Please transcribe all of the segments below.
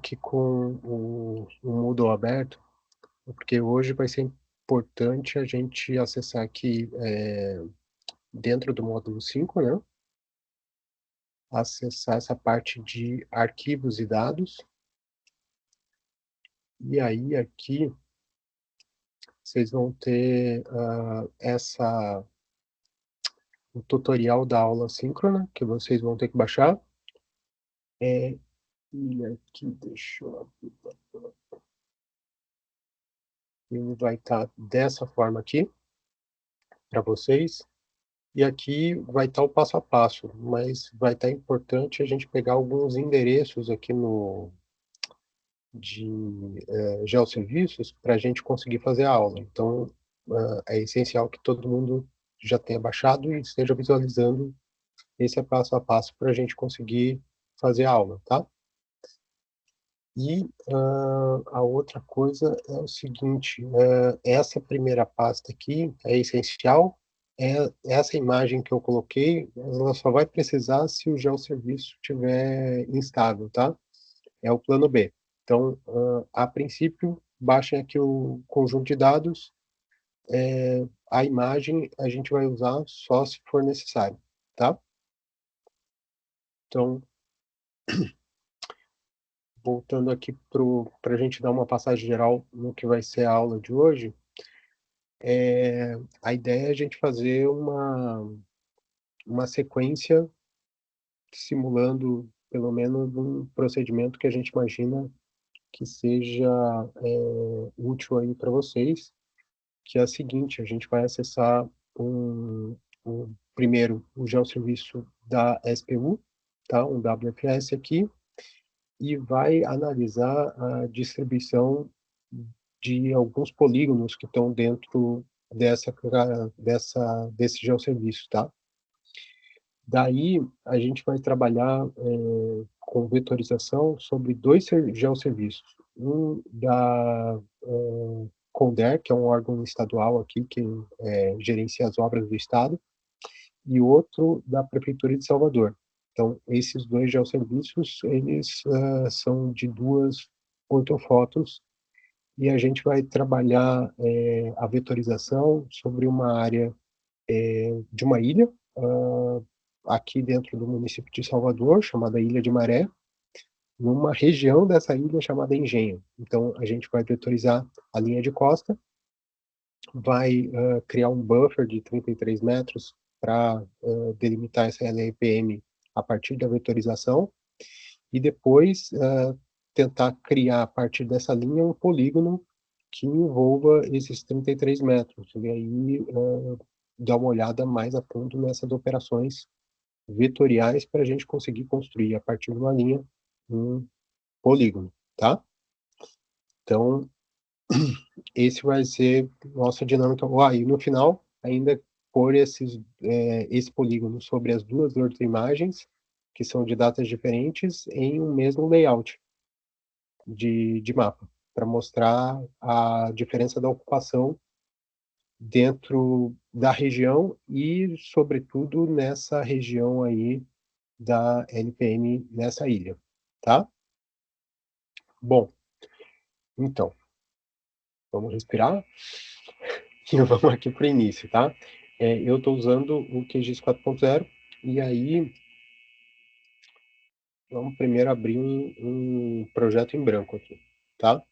aqui com o Moodle aberto, porque hoje vai ser importante a gente acessar aqui, dentro do módulo 5, né, acessar essa parte de arquivos e dados. E aí aqui vocês vão ter, o tutorial da aula síncrona, que vocês vão ter que baixar. E aqui, deixa eu abrir. Ele vai estar dessa forma aqui, para vocês. E aqui vai estar o passo a passo, mas vai estar importante a gente pegar alguns endereços aqui de geosserviços para a gente conseguir fazer a aula. Então, é essencial que todo mundo já tenha baixado e esteja visualizando esse passo a passo para a gente conseguir fazer a aula, tá? E a outra coisa é o seguinte, essa primeira pasta aqui é essencial. Essa imagem que eu coloquei, ela só vai precisar se o geosserviço estiver instável, tá? É o plano B. Então, a princípio, baixem aqui o conjunto de dados. A imagem a gente vai usar só se for necessário, tá? Então, voltando aqui para a gente dar uma passagem geral no que vai ser a aula de hoje, a ideia é a gente fazer uma sequência simulando pelo menos um procedimento que a gente imagina que seja útil aí para vocês, que é a seguinte: a gente vai acessar primeiro o geosserviço da SPU, tá? Um WFS aqui, e vai analisar a distribuição de alguns polígonos que estão dentro desse geosserviço, tá? Daí, a gente vai trabalhar com vetorização sobre dois geosserviços. Um da CONDER, que é um órgão estadual aqui que gerencia as obras do Estado, e outro da Prefeitura de Salvador. Então, esses dois geosserviços, eles são de duas ortofotos, e a gente vai trabalhar a vetorização sobre uma área de uma ilha, aqui dentro do município de Salvador, chamada Ilha de Maré, numa região dessa ilha chamada Engenho. Então, a gente vai vetorizar a linha de costa, vai criar um buffer de 33 metros para delimitar essa LRPM a partir da vetorização, e depois tentar criar a partir dessa linha um polígono que envolva esses 33 metros, e aí dar uma olhada mais a fundo nessas operações vetoriais para a gente conseguir construir a partir de uma linha um polígono, tá? Então, esse vai ser nossa dinâmica. E no final, ainda pôr esse polígono sobre as duas outras imagens, que são de datas diferentes, em um mesmo layout de mapa, para mostrar a diferença da ocupação dentro da região e, sobretudo, nessa região aí da LPM nessa ilha, tá? Bom, então, vamos respirar e vamos aqui para o início, tá? Eu estou usando o QGIS 4.0, e aí vamos primeiro abrir um projeto em branco aqui, tá?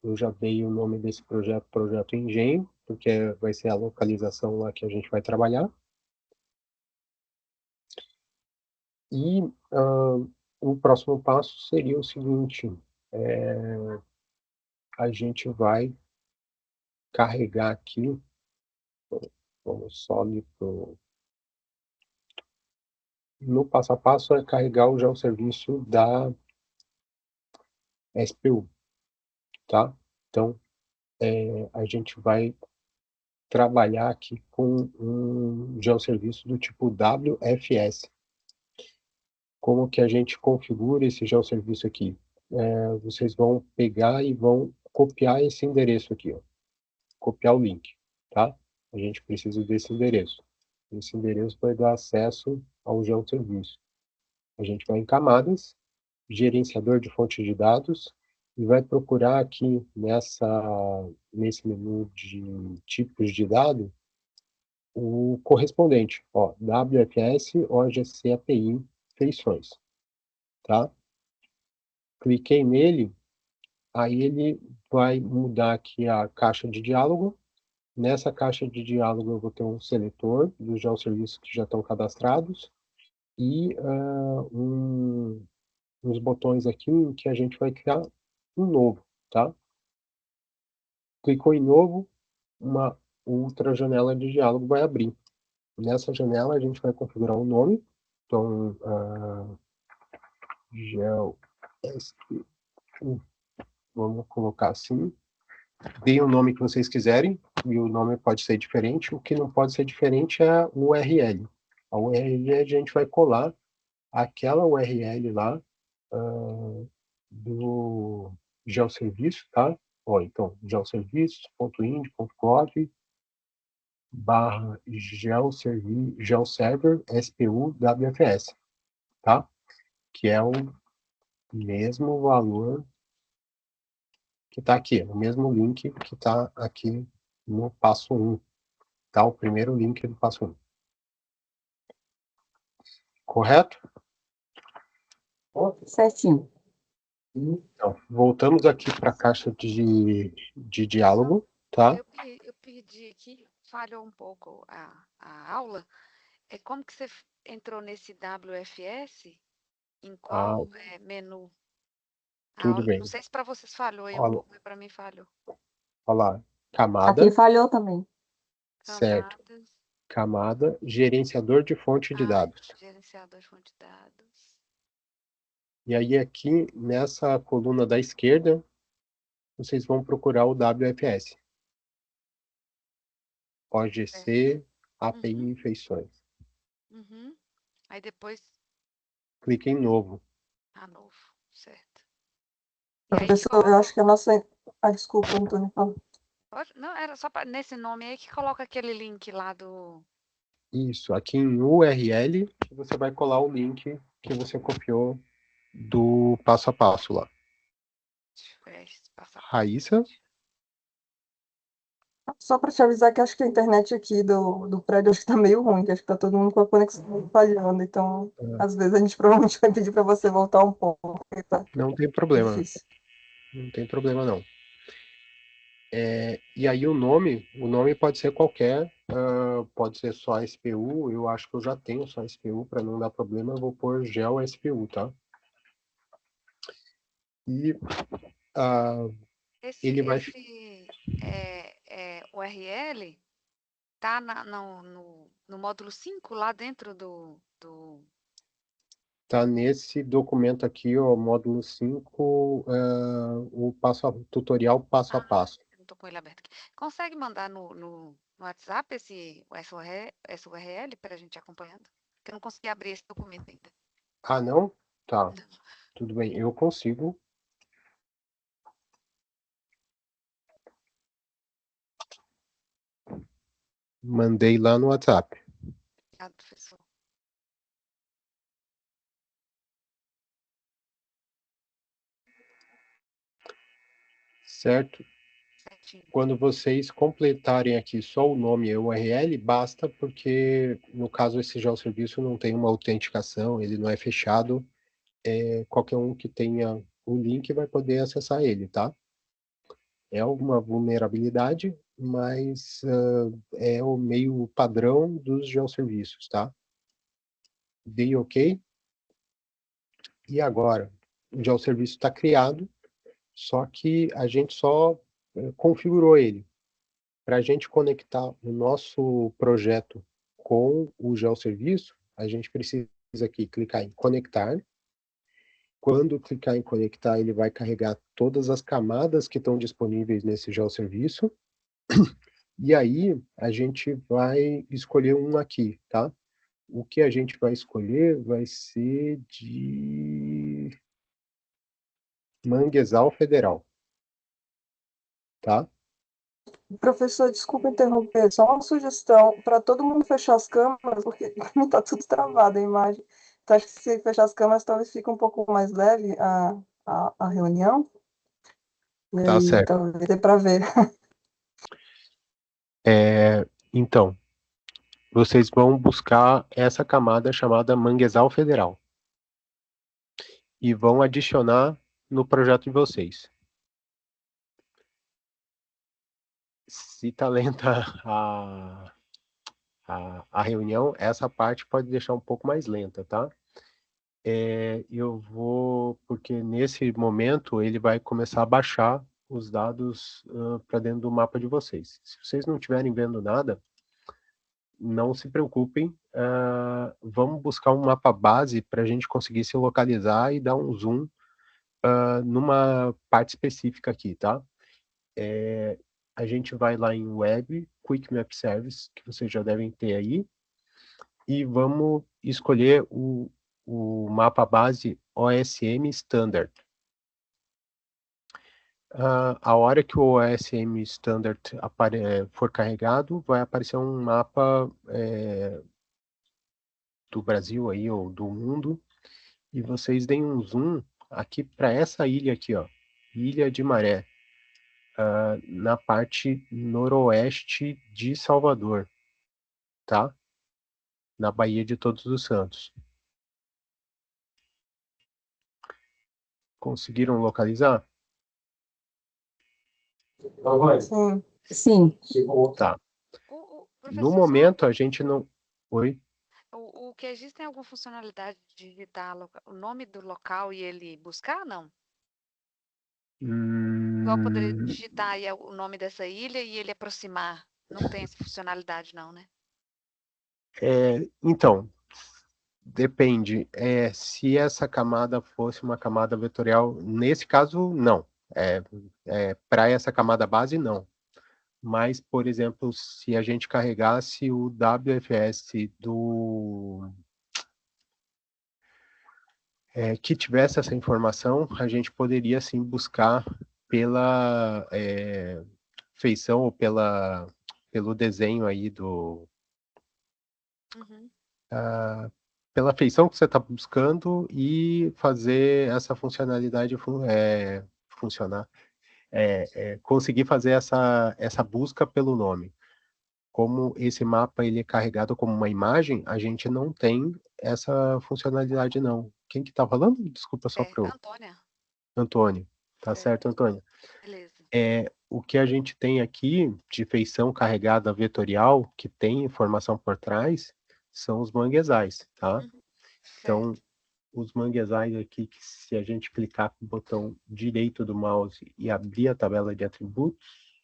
Eu já dei o nome desse projeto, Projeto Engenho, porque vai ser a localização lá que a gente vai trabalhar. E o próximo passo seria o seguinte: a gente vai carregar aqui, vamos só ali no passo a passo, é carregar já o serviço da SPU, tá? Então, a gente vai trabalhar aqui com um geosserviço do tipo WFS. Como que a gente configura esse geosserviço aqui? Vocês vão pegar e vão copiar esse endereço aqui, ó. Copiar o link, tá? A gente precisa desse endereço. Esse endereço vai dar acesso ao geosserviço. A gente vai em camadas, gerenciador de fonte de dados, e vai procurar aqui nesse menu de tipos de dado, o correspondente, ó, WFS, OGC, API, feições, tá? Cliquei nele, aí ele vai mudar aqui a caixa de diálogo. Nessa caixa de diálogo eu vou ter um seletor dos geosserviços que já estão cadastrados e uns botões aqui que a gente vai criar um novo, tá? Clicou em novo, uma outra janela de diálogo vai abrir. Nessa janela a gente vai configurar o nome, então, gel, vamos colocar assim, deem o nome que vocês quiserem, e o nome pode ser diferente, o que não pode ser diferente é a URL. A URL a gente vai colar aquela URL lá do geoserviço, tá? Ó, então, geoserviços.ind.gov barra geoserver SPU WFS, tá? Que é o mesmo valor que está aqui, o mesmo link que está aqui no passo 1, tá? O primeiro link do passo 1. Correto? Certinho. Então, voltamos aqui para a caixa de diálogo, tá? Eu perdi aqui, falhou um pouco a aula. Como que você entrou nesse WFS? Em qual menu? Tudo bem. Não sei se para vocês falhou aí um Olha, pouco, mas para mim falhou. olha lá, camada. Aqui falhou também. Certo. Camadas. Camada, gerenciador de fonte de dados. Gerenciador de fonte de dados. E aí aqui, nessa coluna da esquerda, vocês vão procurar o WFS. OGC, API e feições. Uhum. Aí depois, Clique em novo. novo, certo. E aí, Professor, eu acho que a nossa... Ah, desculpa, Antônio. não, era só nesse nome aí que coloca aquele link lá do... Isso, aqui em URL, você vai colar o link que você copiou do passo a passo lá. Raíssa? Só para te avisar que acho que a internet aqui do prédio acho que tá meio ruim, que acho que tá todo mundo com a conexão falhando, então às vezes a gente provavelmente vai pedir para você voltar um pouco, porque tá Não tem problema. difícil. Não tem problema não. E aí o nome pode ser qualquer, pode ser só SPU, eu acho que eu já tenho só SPU, para não dar problema, eu vou pôr gel SPU, tá? E ele vai... Esse URL tá no módulo 5, lá dentro do... Tá nesse documento aqui, ó, módulo 5, o tutorial passo a passo. Eu não estou com ele aberto aqui. Consegue mandar no WhatsApp esse URL para a gente ir acompanhando? Porque eu não consegui abrir esse documento ainda. Ah, não? Tá. Tudo bem, eu consigo. Mandei lá no WhatsApp. Obrigado, professor. Certo? Certinho. Quando vocês completarem aqui só o nome e o URL, basta, porque no caso esse geoserviço não tem uma autenticação, ele não é fechado, qualquer um que tenha o link vai poder acessar ele, tá? É uma vulnerabilidade, mas é o meio padrão dos geoserviços, tá? Dei OK. E agora, o geoserviço está criado, só que a gente só configurou ele. Para a gente conectar o nosso projeto com o geoserviço, a gente precisa aqui clicar em conectar. Quando clicar em conectar, ele vai carregar todas as camadas que estão disponíveis nesse geoserviço. E aí, a gente vai escolher um aqui, tá? O que a gente vai escolher vai ser de Manguezal Federal, tá? Professor, desculpa interromper, só uma sugestão para todo mundo fechar as câmeras, porque está tudo travado a imagem. Tu acha que se fechar as câmeras talvez fique um pouco mais leve a reunião? E Tá aí certo. talvez dê para ver. Então, vocês vão buscar essa camada chamada Manguezal Federal e vão adicionar no projeto de vocês. Se tá lenta a reunião, essa parte pode deixar um pouco mais lenta, tá? Eu vou, porque nesse momento ele vai começar a baixar os dados para dentro do mapa de vocês. Se vocês não estiverem vendo nada, não se preocupem, vamos buscar um mapa base para a gente conseguir se localizar e dar um zoom numa parte específica aqui, tá? A gente vai lá em Web, Quick Map Service, que vocês já devem ter aí, e vamos escolher o mapa base OSM Standard. A hora que o OSM Standard for carregado, vai aparecer um mapa do Brasil aí, ou do mundo, e vocês deem um zoom aqui para essa ilha aqui, ó, Ilha de Maré, na parte noroeste de Salvador, tá? Na Baía de Todos os Santos. Conseguiram localizar? Sim. Sim. Tá. No Professor, momento a gente não... Oi? o QGIS tem alguma funcionalidade de digitar o nome do local e ele buscar, não? Igual poderia digitar aí o nome dessa ilha e ele aproximar. Não tem essa funcionalidade, não, né? Então, depende. Se essa camada fosse uma camada vetorial, nesse caso, não. Para essa camada base, não. Mas, por exemplo, se a gente carregasse o WFS que tivesse essa informação, a gente poderia sim buscar pela feição ou pelo desenho aí pela feição que você está buscando e fazer essa funcionalidade funcionar. Conseguir fazer essa busca pelo nome. Como esse mapa ele é carregado como uma imagem, a gente não tem essa funcionalidade, não. Quem que tá falando? Desculpa só para o Antônia. Antônio. Tá certo, Antônio. Beleza. O que a gente tem aqui de feição carregada vetorial, que tem informação por trás, são os manguezais, tá? Então, os manguezais aqui, que se a gente clicar com o botão direito do mouse e abrir a tabela de atributos,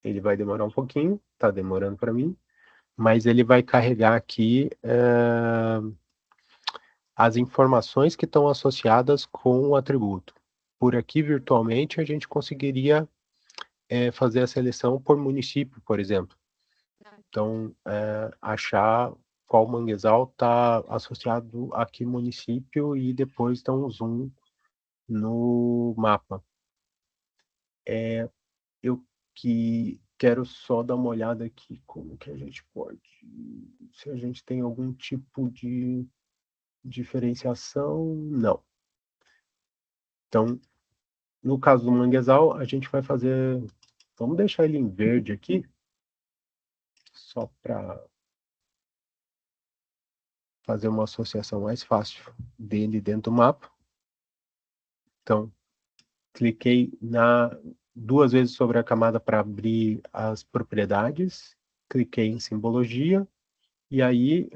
ele vai demorar um pouquinho, tá demorando para mim, mas ele vai carregar aqui as informações que estão associadas com o atributo. Por aqui, virtualmente, a gente conseguiria fazer a seleção por município, por exemplo. Então, achar qual manguezal está associado a que município e depois dar um zoom no mapa. Eu quero só dar uma olhada aqui como que a gente pode, se a gente tem algum tipo de diferenciação, não. Então, no caso do manguezal, a gente vai fazer, vamos deixar ele em verde aqui, só para fazer uma associação mais fácil dele dentro do mapa. Então, cliquei duas vezes sobre a camada para abrir as propriedades, cliquei em simbologia, e aí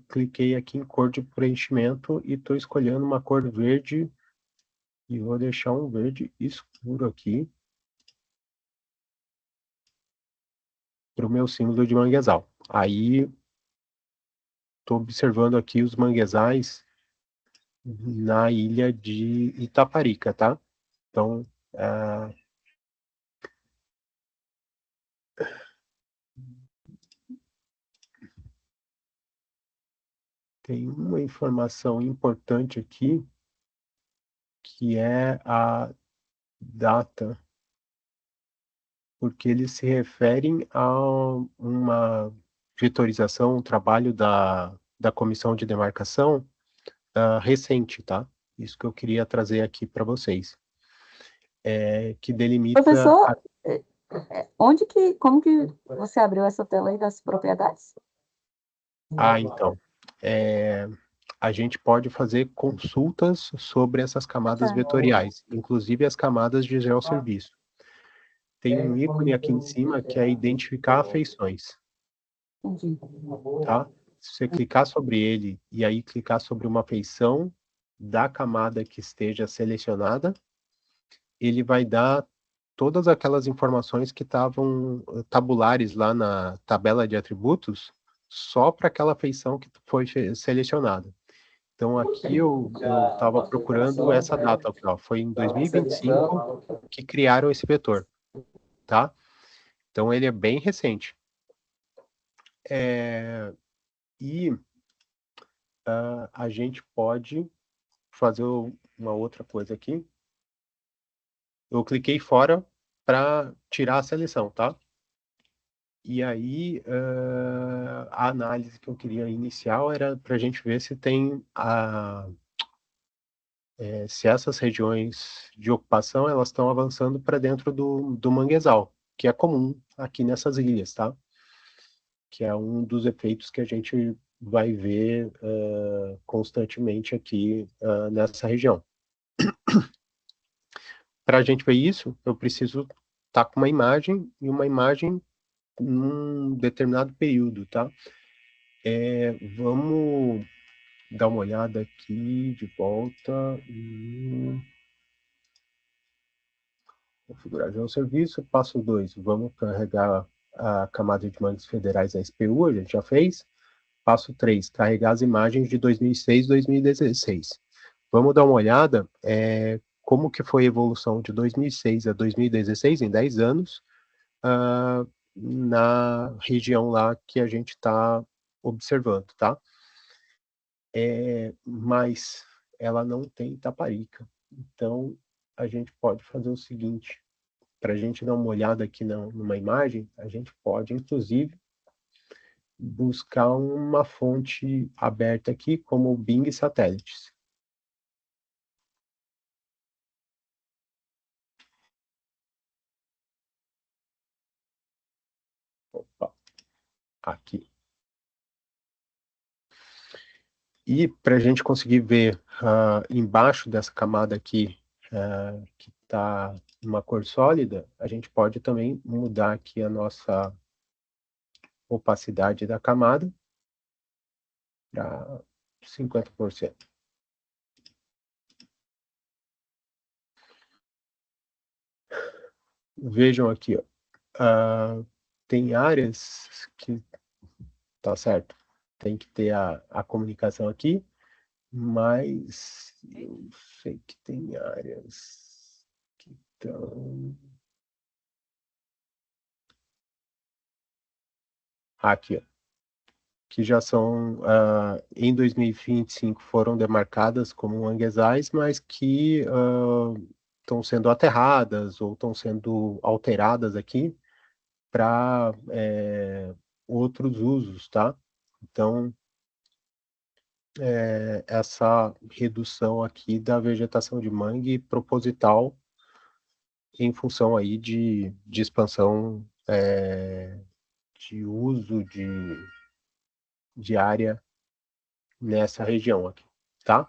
cliquei aqui em cor de preenchimento e estou escolhendo uma cor verde, e vou deixar um verde escuro aqui, para o meu símbolo de manguezal. Aí, estou observando aqui os manguezais na ilha de Itaparica, tá? Então, tem uma informação importante aqui, que é a data porque eles se referem a uma vetorização, um trabalho da comissão de demarcação recente, tá? Isso que eu queria trazer aqui para vocês. Que delimita... Professor, como que você abriu essa tela aí das propriedades? Então, a gente pode fazer consultas sobre essas camadas vetoriais, inclusive as camadas de geosserviço. Tem um ícone aqui em cima que é identificar afeições. Entendi. Tá? Se você clicar sobre ele e aí clicar sobre uma feição da camada que esteja selecionada, ele vai dar todas aquelas informações que estavam tabulares lá na tabela de atributos só para aquela feição que foi selecionada. Então aqui eu estava procurando essa data, aqui, ó, foi em 2025 que criaram esse vetor, tá? Então ele é bem recente. E a gente pode fazer uma outra coisa aqui. Eu cliquei fora para tirar a seleção, tá? E aí, a análise que eu queria inicial era para a gente ver se tem se essas regiões de ocupação elas estão avançando para dentro do manguezal, que é comum aqui nessas ilhas, tá? Que é um dos efeitos que a gente vai ver constantemente aqui nessa região. Para a gente ver isso, eu preciso estar com uma imagem, e uma imagem num determinado período, tá? Vamos dar uma olhada aqui de volta. Configurar já o serviço. Passo 2, vamos carregar a camada de mangues federais da SPU, a gente já fez. Passo 3, carregar as imagens de 2006 e 2016. Vamos dar uma olhada como que foi a evolução de 2006 a 2016, em 10 anos, na região lá que a gente está observando, tá? Mas ela não tem Itaparica. Então, a gente pode fazer o seguinte, para a gente dar uma olhada aqui numa imagem, a gente pode, inclusive, buscar uma fonte aberta aqui, como o Bing Satélites. Opa, aqui. E para a gente conseguir ver embaixo dessa camada aqui, que está uma cor sólida, a gente pode também mudar aqui a nossa opacidade da camada para 50%. Vejam aqui, ó, tem áreas que, tá certo, tem que ter a comunicação aqui, mas eu sei que tem áreas que estão... Aqui, ó, que já são, em 2025, foram demarcadas como manguezais, mas que estão sendo aterradas ou estão sendo alteradas aqui para outros usos, tá? Então, essa redução aqui da vegetação de mangue proposital em função aí de expansão de uso de área nessa região aqui, tá?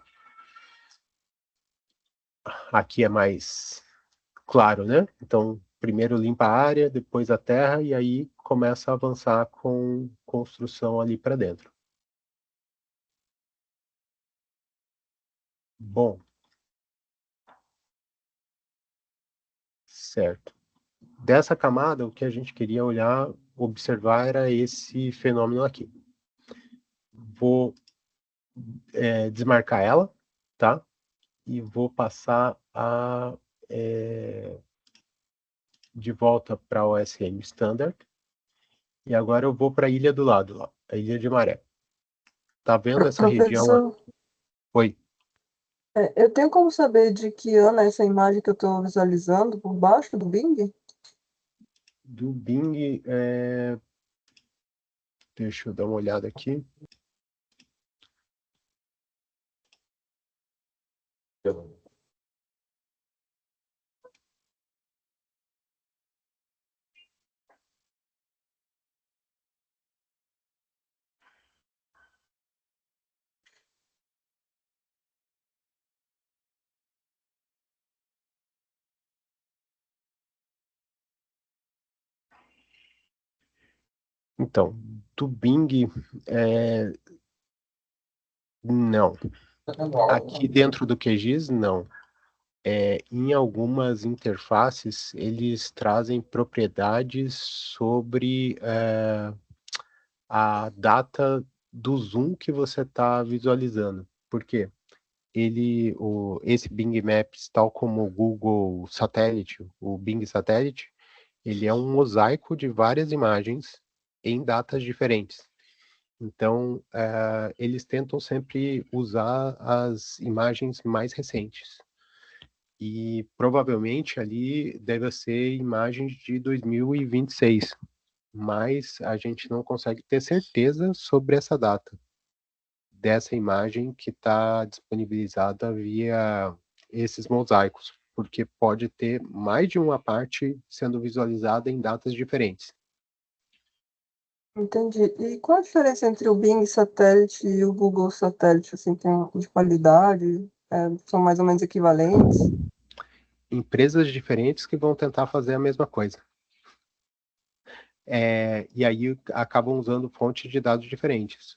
Aqui é mais claro, né? Então, primeiro limpa a área, depois a terra, e aí começa a avançar com construção ali para dentro. Bom. Certo. Dessa camada, o que a gente queria olhar, observar, era esse fenômeno aqui. Vou desmarcar ela, tá? E vou passar de volta para o OSM Standard. E agora eu vou para a ilha do lado, ó, a Ilha de Maré. Tá vendo essa região? Professor, Oi. eu tenho como saber de que ano é essa imagem que eu estou visualizando por baixo do Bing? Do Bing, deixa eu dar uma olhada aqui. Então, do Bing, não. Aqui dentro do QGIS, não. Em algumas interfaces, eles trazem propriedades sobre a data do zoom que você está visualizando. Por quê? Esse Bing Maps, tal como o Google Satélite, o Bing Satélite, ele é um mosaico de várias imagens em datas diferentes. Então, eles tentam sempre usar as imagens mais recentes. E provavelmente ali deve ser imagens de 2026, mas a gente não consegue ter certeza sobre essa data dessa imagem que está disponibilizada via esses mosaicos, porque pode ter mais de uma parte sendo visualizada em datas diferentes. Entendi. E qual a diferença entre o Bing Satélite e o Google Satélite? Assim, tem de qualidade? São mais ou menos equivalentes? Empresas diferentes que vão tentar fazer a mesma coisa. E aí acabam usando fontes de dados diferentes.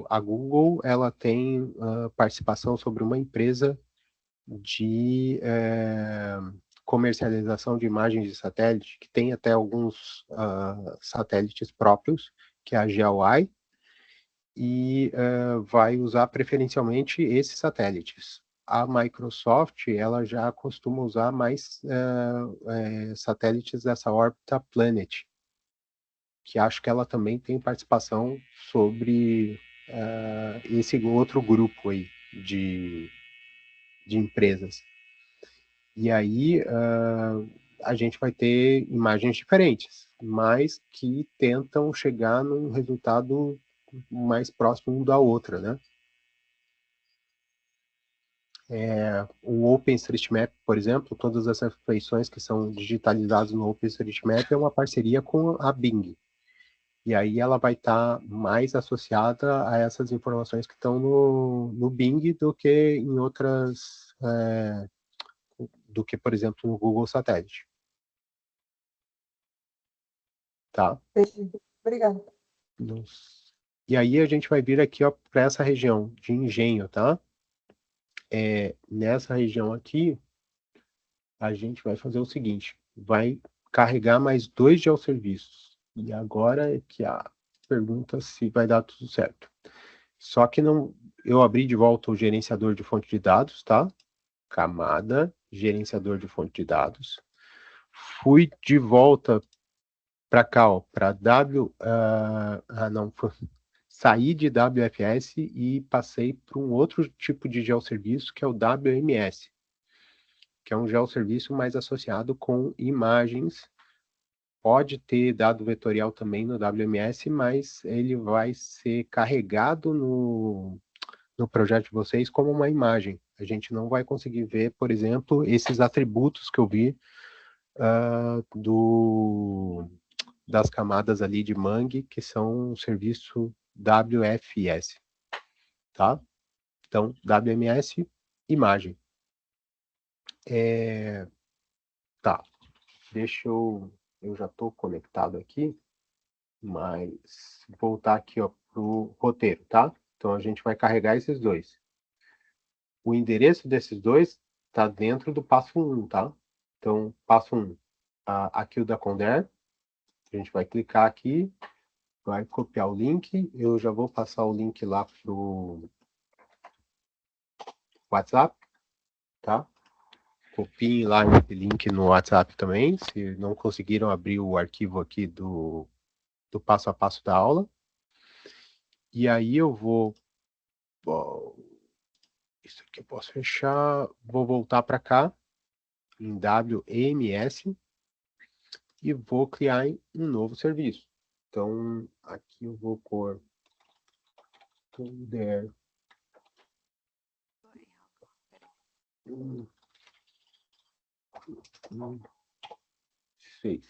A Google, ela tem participação sobre uma empresa de comercialização de imagens de satélite, que tem até alguns satélites próprios, que é a GeoEye, e vai usar preferencialmente esses satélites. A Microsoft, ela já costuma usar mais satélites dessa órbita Planet, que acho que ela também tem participação sobre esse outro grupo aí de empresas. E aí a gente vai ter imagens diferentes, mas que tentam chegar num resultado mais próximo um da outra, né? O OpenStreetMap, por exemplo, todas as feições que são digitalizadas no OpenStreetMap é uma parceria com a Bing. E aí ela vai estar mais associada a essas informações que estão no Bing do que em outras, do que, por exemplo, no Google Satélite. Tá? Entendi. Obrigada. E aí a gente vai vir aqui para essa região de engenho, tá? Nessa região aqui, a gente vai fazer o seguinte, vai carregar mais 2 geosserviços. E agora é que a pergunta se vai dar tudo certo. Só que não, eu abri de volta o gerenciador de fonte de dados, tá? Camada, gerenciador de fonte de dados. Fui de volta para cá, ó, para saí de WFS e passei para um outro tipo de geosserviço, que é o WMS, que é um geosserviço mais associado com imagens. Pode ter dado vetorial também no WMS, mas ele vai ser carregado no projeto de vocês como uma imagem. A gente não vai conseguir ver, por exemplo, esses atributos que eu vi das camadas ali de Mangue, que são um serviço WFS, tá? Então, WMS, imagem. Tá, deixa eu já estou conectado aqui, mas voltar aqui ó, para o roteiro, tá? Então, a gente vai carregar esses dois. O endereço desses dois está dentro do passo 1, tá? Então, passo 1, aqui o da Condé, a gente vai clicar aqui, vai copiar o link, eu já vou passar o link lá pro WhatsApp, tá? Copiem lá esse link no WhatsApp também, se não conseguiram abrir o arquivo aqui do passo a passo da aula. E aí eu vou... Isso aqui eu posso fechar. Vou voltar para cá, em WMS. e vou criar um novo serviço. Então, aqui eu vou pôr folder Face.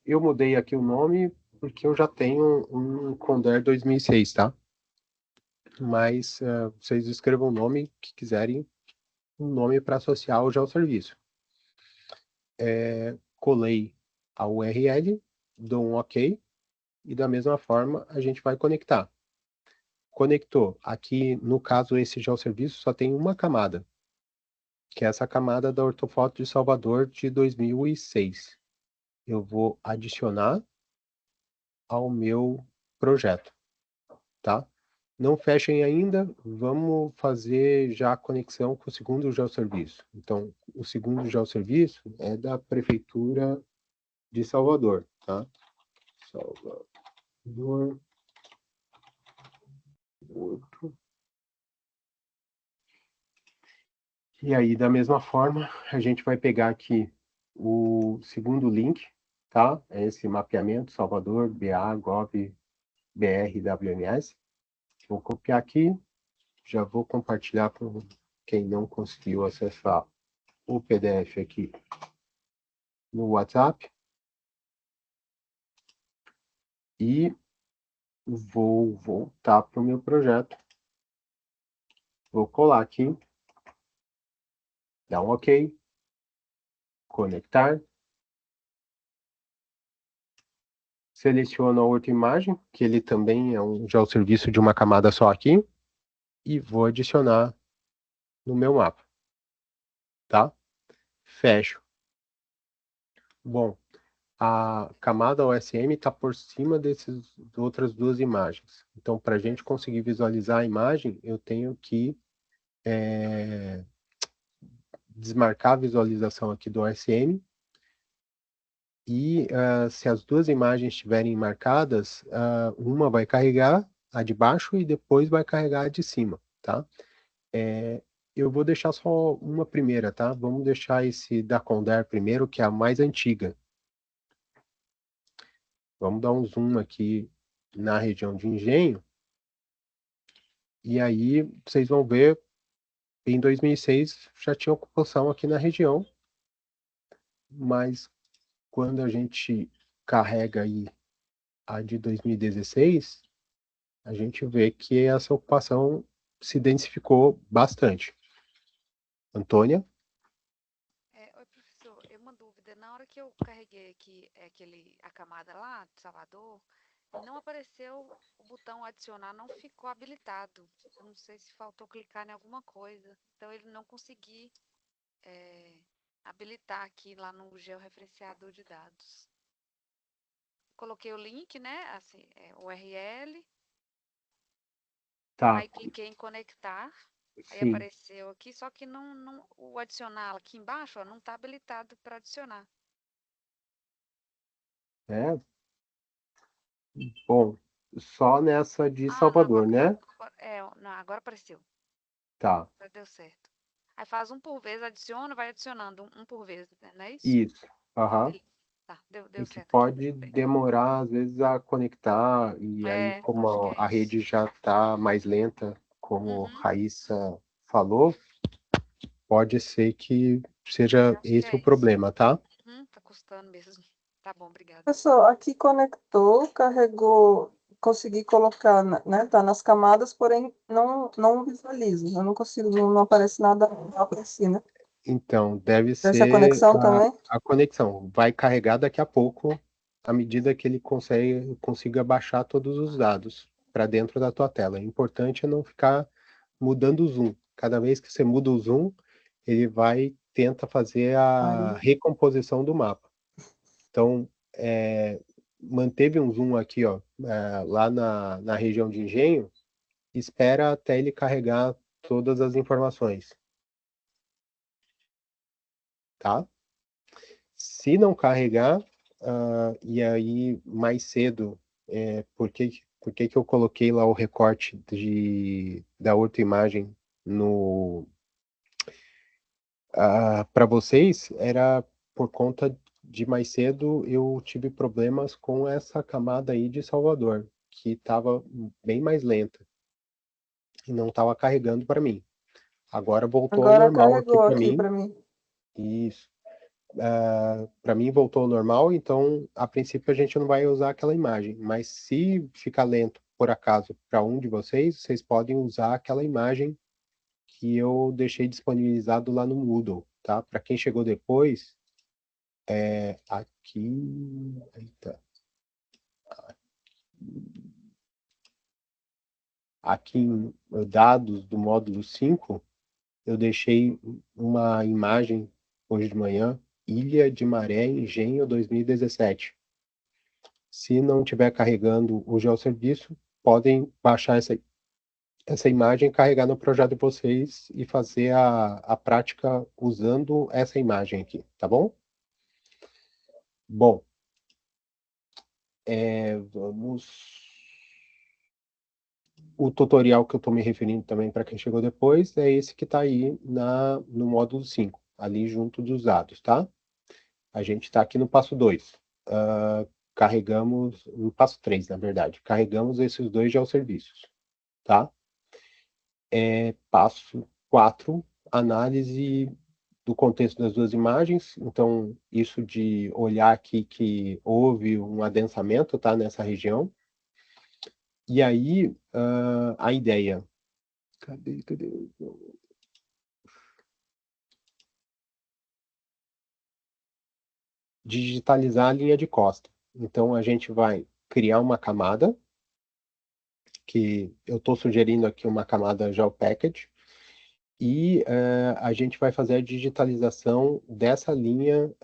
Eu mudei aqui o nome porque eu já tenho um Condor 2006, tá? Mas vocês escrevam o nome que quiserem, um nome para associar já ao serviço. Colei a URL, dou um OK, e da mesma forma a gente vai conectar. Conectou. Aqui, no caso, esse geosserviço só tem uma camada, que é essa camada da Ortofoto de Salvador de 2006. Eu vou adicionar ao meu projeto, tá? Não fechem ainda, vamos fazer já a conexão com o segundo geosserviço. Então, o segundo geosserviço é da Prefeitura de Salvador, tá? Salvador. Outro. E aí, da mesma forma, a gente vai pegar aqui o segundo link, tá? É esse mapeamento Salvador, BA, Gov, BR, WMS. Vou copiar aqui, já vou compartilhar para quem não conseguiu acessar o PDF aqui no WhatsApp. E vou voltar para o meu projeto. Vou colar aqui, dar um OK, conectar. Seleciono a outra imagem, que ele também é já o serviço de uma camada só aqui, e vou adicionar no meu mapa, tá? Fecho. Bom, a camada OSM está por cima dessas outras duas imagens. Então, para a gente conseguir visualizar a imagem, eu tenho que desmarcar a visualização aqui do OSM. E se as duas imagens estiverem marcadas, uma vai carregar a de baixo e depois vai carregar a de cima, tá? Eu vou deixar só uma primeira, tá? Vamos deixar esse da Condor primeiro, que é a mais antiga. Vamos dar um zoom aqui na região de Engenho. E aí vocês vão ver, em 2006 já tinha ocupação aqui na região, mas quando a gente carrega aí a de 2016, a gente vê que essa ocupação se densificou bastante. Antônia? Oi, professor, uma dúvida. Na hora que eu carreguei aqui a camada lá de Salvador, não apareceu o botão adicionar, não ficou habilitado. Eu não sei se faltou clicar em alguma coisa. Então, ele não consegui habilitar aqui lá no georreferenciador de dados. Coloquei o link, né? Assim, URL. Tá, Aí cliquei em conectar. Aí sim. apareceu aqui, só que o adicionar aqui embaixo, ó, não está habilitado para adicionar. Bom, só nessa de Ah, não, Salvador, né? não, agora apareceu. Tá, Agora deu certo. Aí faz um por vez, adiciona, vai adicionando um por vez, né? Não é isso? isso. Aham. Beleza. Tá, deu E que certo aqui. pode demorar, às vezes, a conectar, e aí, como Acho que é a isso. rede já está mais lenta, como Uhum, Raíssa falou, pode ser que seja acho que esse é o isso. problema, tá? Tá custando mesmo. Tá bom, obrigada. Pessoal, aqui conectou, carregou, consegui colocar, né? Tá nas camadas, porém não visualizo. Eu não consigo, não aparece nada aparecer, né? Então, deve Essa ser conexão também. a conexão. Vai carregar daqui a pouco, à medida que ele consiga baixar todos os dados para dentro da tua tela. O importante é não ficar mudando o zoom. Cada vez que você muda o zoom, ele tenta fazer a Aí, recomposição do mapa. Então, manteve um zoom aqui, ó, lá na região de Engenho, espera até ele carregar todas as informações, tá? Se não carregar, e aí mais cedo, por que que eu coloquei lá o recorte da outra imagem no, Para vocês, era por conta de mais cedo eu tive problemas com essa camada aí de Salvador, que estava bem mais lenta e não estava carregando para mim. Agora voltou ao Agora normal aqui carregou para aqui mim. para mim. Isso. Para mim voltou ao normal, então a princípio a gente não vai usar aquela imagem, mas se ficar lento por acaso para um de vocês, vocês podem usar aquela imagem que eu deixei disponibilizado lá no Moodle, tá? Para quem chegou depois, aqui, eita, aqui em dados do módulo 5, eu deixei uma imagem hoje de manhã, Ilha de Maré, Engenho 2017. Se não estiver carregando o geoserviço, podem baixar essa imagem, carregar no projeto de vocês e fazer a prática usando essa imagem aqui, tá bom? Bom, vamos... O tutorial que eu estou me referindo também para quem chegou depois é esse que está aí no módulo 5, ali junto dos dados, tá? A gente está aqui no passo 2. Carregamos, no passo 3, na verdade. Carregamos esses dois geoserviços, tá? Passo 4, análise do contexto das duas imagens. Então, isso de olhar aqui que houve um adensamento, tá, nessa região. E aí, a ideia... Cadê? Digitalizar a linha de costa. Então, a gente vai criar uma camada, que eu estou sugerindo aqui uma camada GeoPackage, e a gente vai fazer a digitalização dessa linha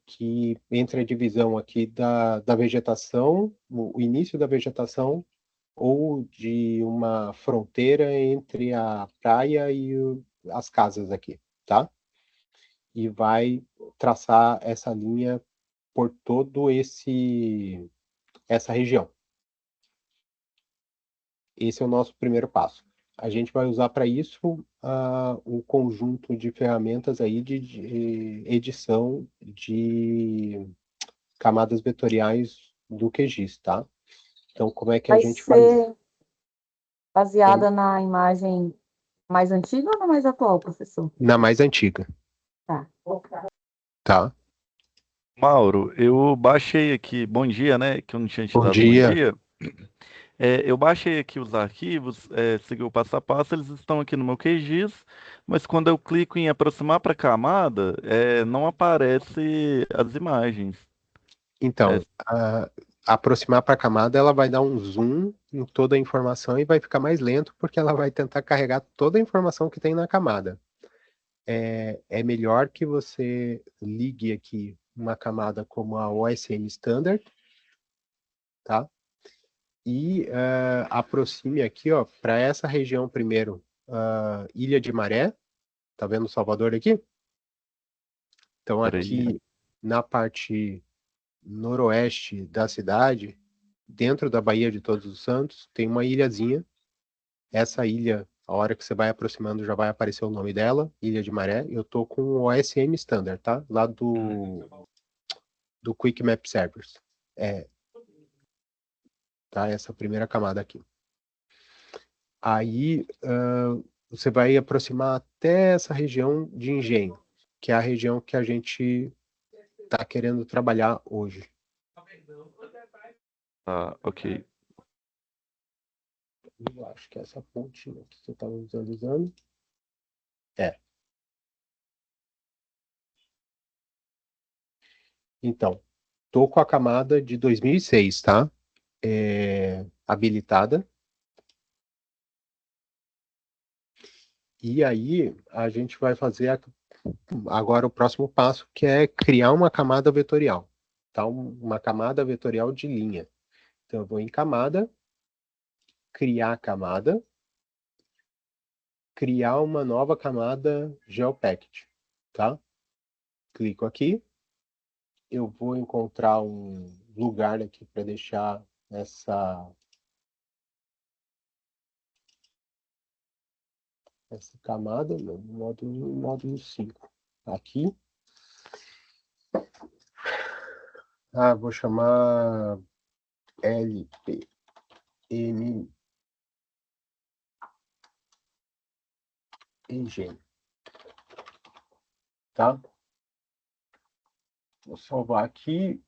que entre a divisão aqui da vegetação, o início da vegetação, ou de uma fronteira entre a praia e as casas aqui, tá? E vai traçar essa linha por todo essa região. Esse é o nosso primeiro passo. A gente vai usar para isso um conjunto de ferramentas aí de edição de camadas vetoriais do QGIS, tá? Então, como é que a Vai gente faz isso? ser baseada na imagem mais antiga ou na mais atual, professor? Na mais antiga, Tá. tá? Mauro, eu baixei aqui, bom dia, né? Que eu não tinha te Bom dado bom dia. dia. Eu baixei aqui os arquivos, segui o passo a passo, eles estão aqui no meu QGIS, mas quando eu clico em aproximar para a camada, não aparece as imagens. É, Então, aproximar para a camada, ela vai dar um zoom em toda a informação e vai ficar mais lento, porque ela vai tentar carregar toda a informação que tem na camada. É melhor que você ligue aqui uma camada como a OSM Standard, tá? E aproxime aqui, ó, para essa região primeiro, Ilha de Maré, tá vendo Salvador aqui? Então peraí. aqui na parte noroeste da cidade, dentro da Baía de Todos os Santos, tem uma ilhazinha. Essa ilha, a hora que você vai aproximando, já vai aparecer o nome dela, Ilha de Maré. Eu tô com o OSM Standard, tá? Lá do Quick Map Servers. Tá? Essa primeira camada aqui. Aí você vai aproximar até essa região de Engenho, que é a região que a gente está querendo trabalhar hoje. Tá, ok. Eu acho que é essa pontinha que você está visualizando. É. Então, tô com a camada de 2006, tá? Habilitada. E aí, a gente vai fazer agora o próximo passo, que é criar uma camada vetorial. Tá? Uma camada vetorial de linha. Então, eu vou em camada, criar camada, criar uma nova camada GeoPackage, tá? Clico aqui, eu vou encontrar um lugar aqui para deixar essa camada no módulo 5. aqui. Vou chamar LPM EG, tá? Vou salvar aqui.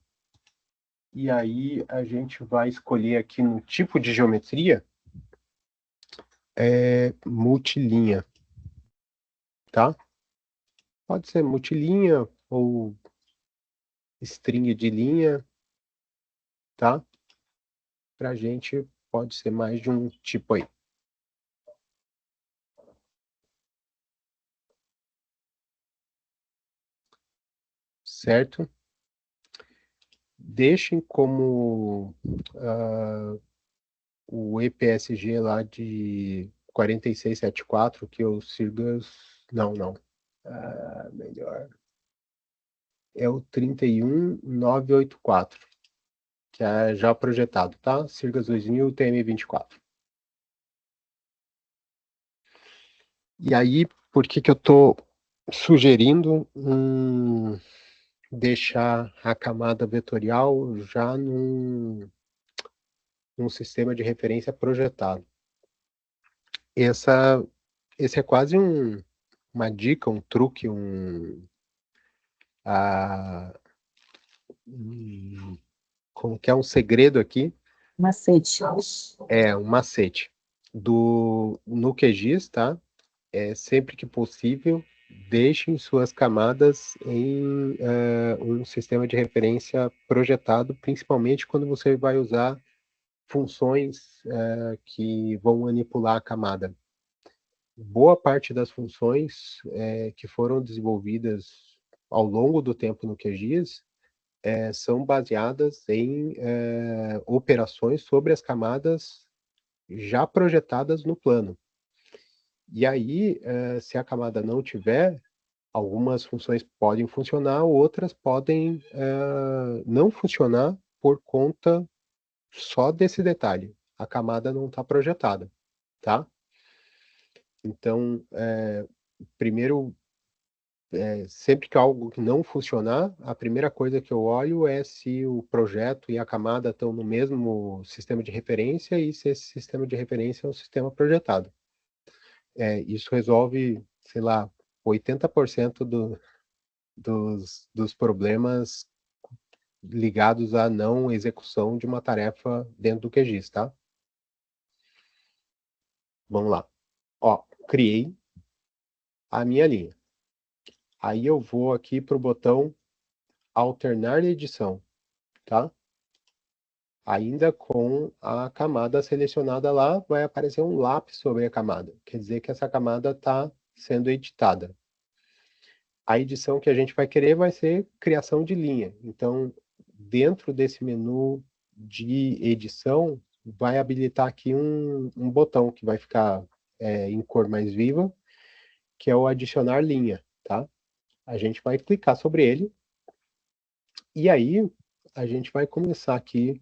E aí a gente vai escolher aqui no tipo de geometria multilinha, tá? Pode ser multilinha ou string de linha, tá? Pra gente pode ser mais de um tipo aí. Certo? Deixem como o EPSG lá de 4674, que o Sirgas... Não. Melhor. É o 31984, que é já projetado, tá? Sirgas 2000 TM24. E aí, por que eu estou sugerindo deixar a camada vetorial já num sistema de referência projetado? Esse é quase uma dica, um truque, como que é um segredo aqui? Macete. Um macete. No QGIS, tá? Sempre que possível, deixem suas camadas em um sistema de referência projetado, principalmente quando você vai usar funções que vão manipular a camada. Boa parte das funções que foram desenvolvidas ao longo do tempo no QGIS são baseadas em operações sobre as camadas já projetadas no plano. E aí, se a camada não tiver, algumas funções podem funcionar, outras podem não funcionar por conta só desse detalhe. A camada não está projetada, tá? Então, primeiro, sempre que algo não funcionar, a primeira coisa que eu olho é se o projeto e a camada estão no mesmo sistema de referência e se esse sistema de referência é um sistema projetado. Isso resolve, sei lá, 80% dos problemas ligados à não execução de uma tarefa dentro do QGIS, tá? Vamos lá. Criei a minha linha. Aí eu vou aqui para o botão alternar edição, tá? Ainda com a camada selecionada lá, vai aparecer um lápis sobre a camada. Quer dizer que essa camada está sendo editada. A edição que a gente vai querer vai ser criação de linha. Então, dentro desse menu de edição, vai habilitar aqui um botão que vai ficar em cor mais viva, que é o adicionar linha, tá? A gente vai clicar sobre ele, e aí a gente vai começar aqui.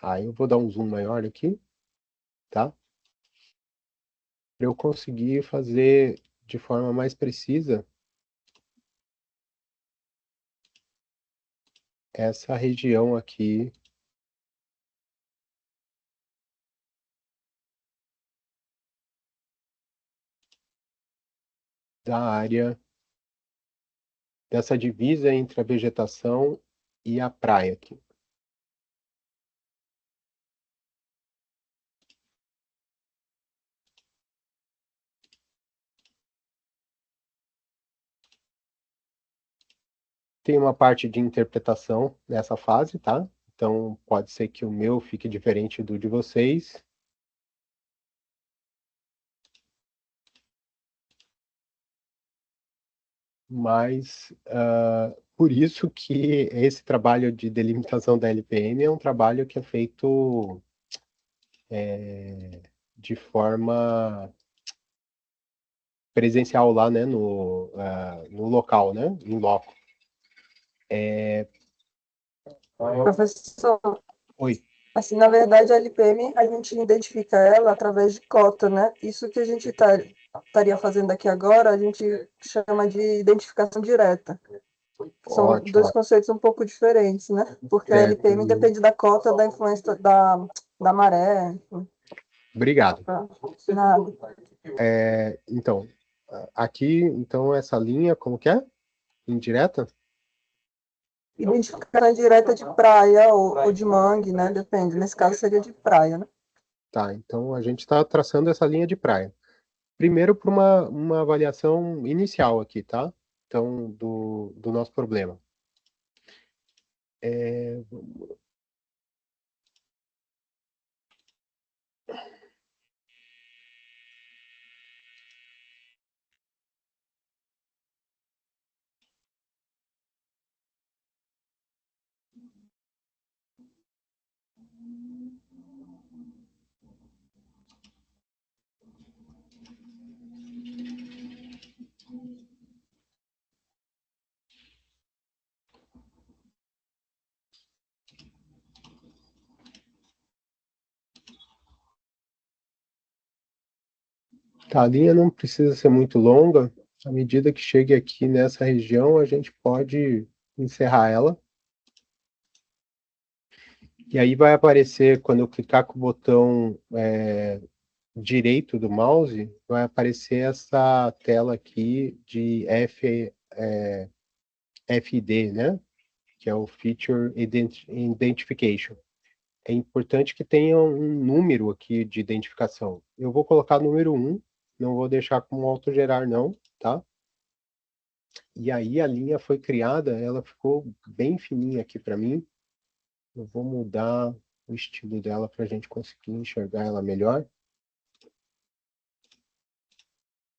Aí eu vou dar um zoom maior aqui, tá? Para eu conseguir fazer de forma mais precisa essa região aqui da área, dessa divisa entre a vegetação e a praia aqui. Tem uma parte de interpretação nessa fase, tá? Então, pode ser que o meu fique diferente do de vocês. Mas, por isso que esse trabalho de delimitação da LPM é um trabalho que é feito de forma presencial lá, né, no local, né, em loco. Professor, Oi. assim, na verdade, a LPM, a gente identifica ela através de cota, né? Isso que a gente está estaria fazendo aqui agora, a gente chama de identificação direta. São dois Ótimo. conceitos um pouco diferentes, né? Porque a LPM depende da cota da influência da maré. Obrigado. Nada. Então, aqui, então, essa linha, como que é? Indireta? Identificação direta de praia ou de mangue, né? Depende. Nesse caso seria de praia, né? Tá, então a gente está traçando essa linha de praia. Primeiro, para uma avaliação inicial aqui, tá? Então, do nosso problema. Tá, a linha não precisa ser muito longa. À medida que chegue aqui nessa região, a gente pode encerrar ela. E aí vai aparecer, quando eu clicar com o botão direito do mouse, vai aparecer essa tela aqui de FID, né? Que é o Feature Identification. É importante que tenha um número aqui de identificação. Eu vou colocar número 1, não vou deixar como autogerar não, tá? E aí a linha foi criada, ela ficou bem fininha aqui para mim. Eu vou mudar o estilo dela para a gente conseguir enxergar ela melhor.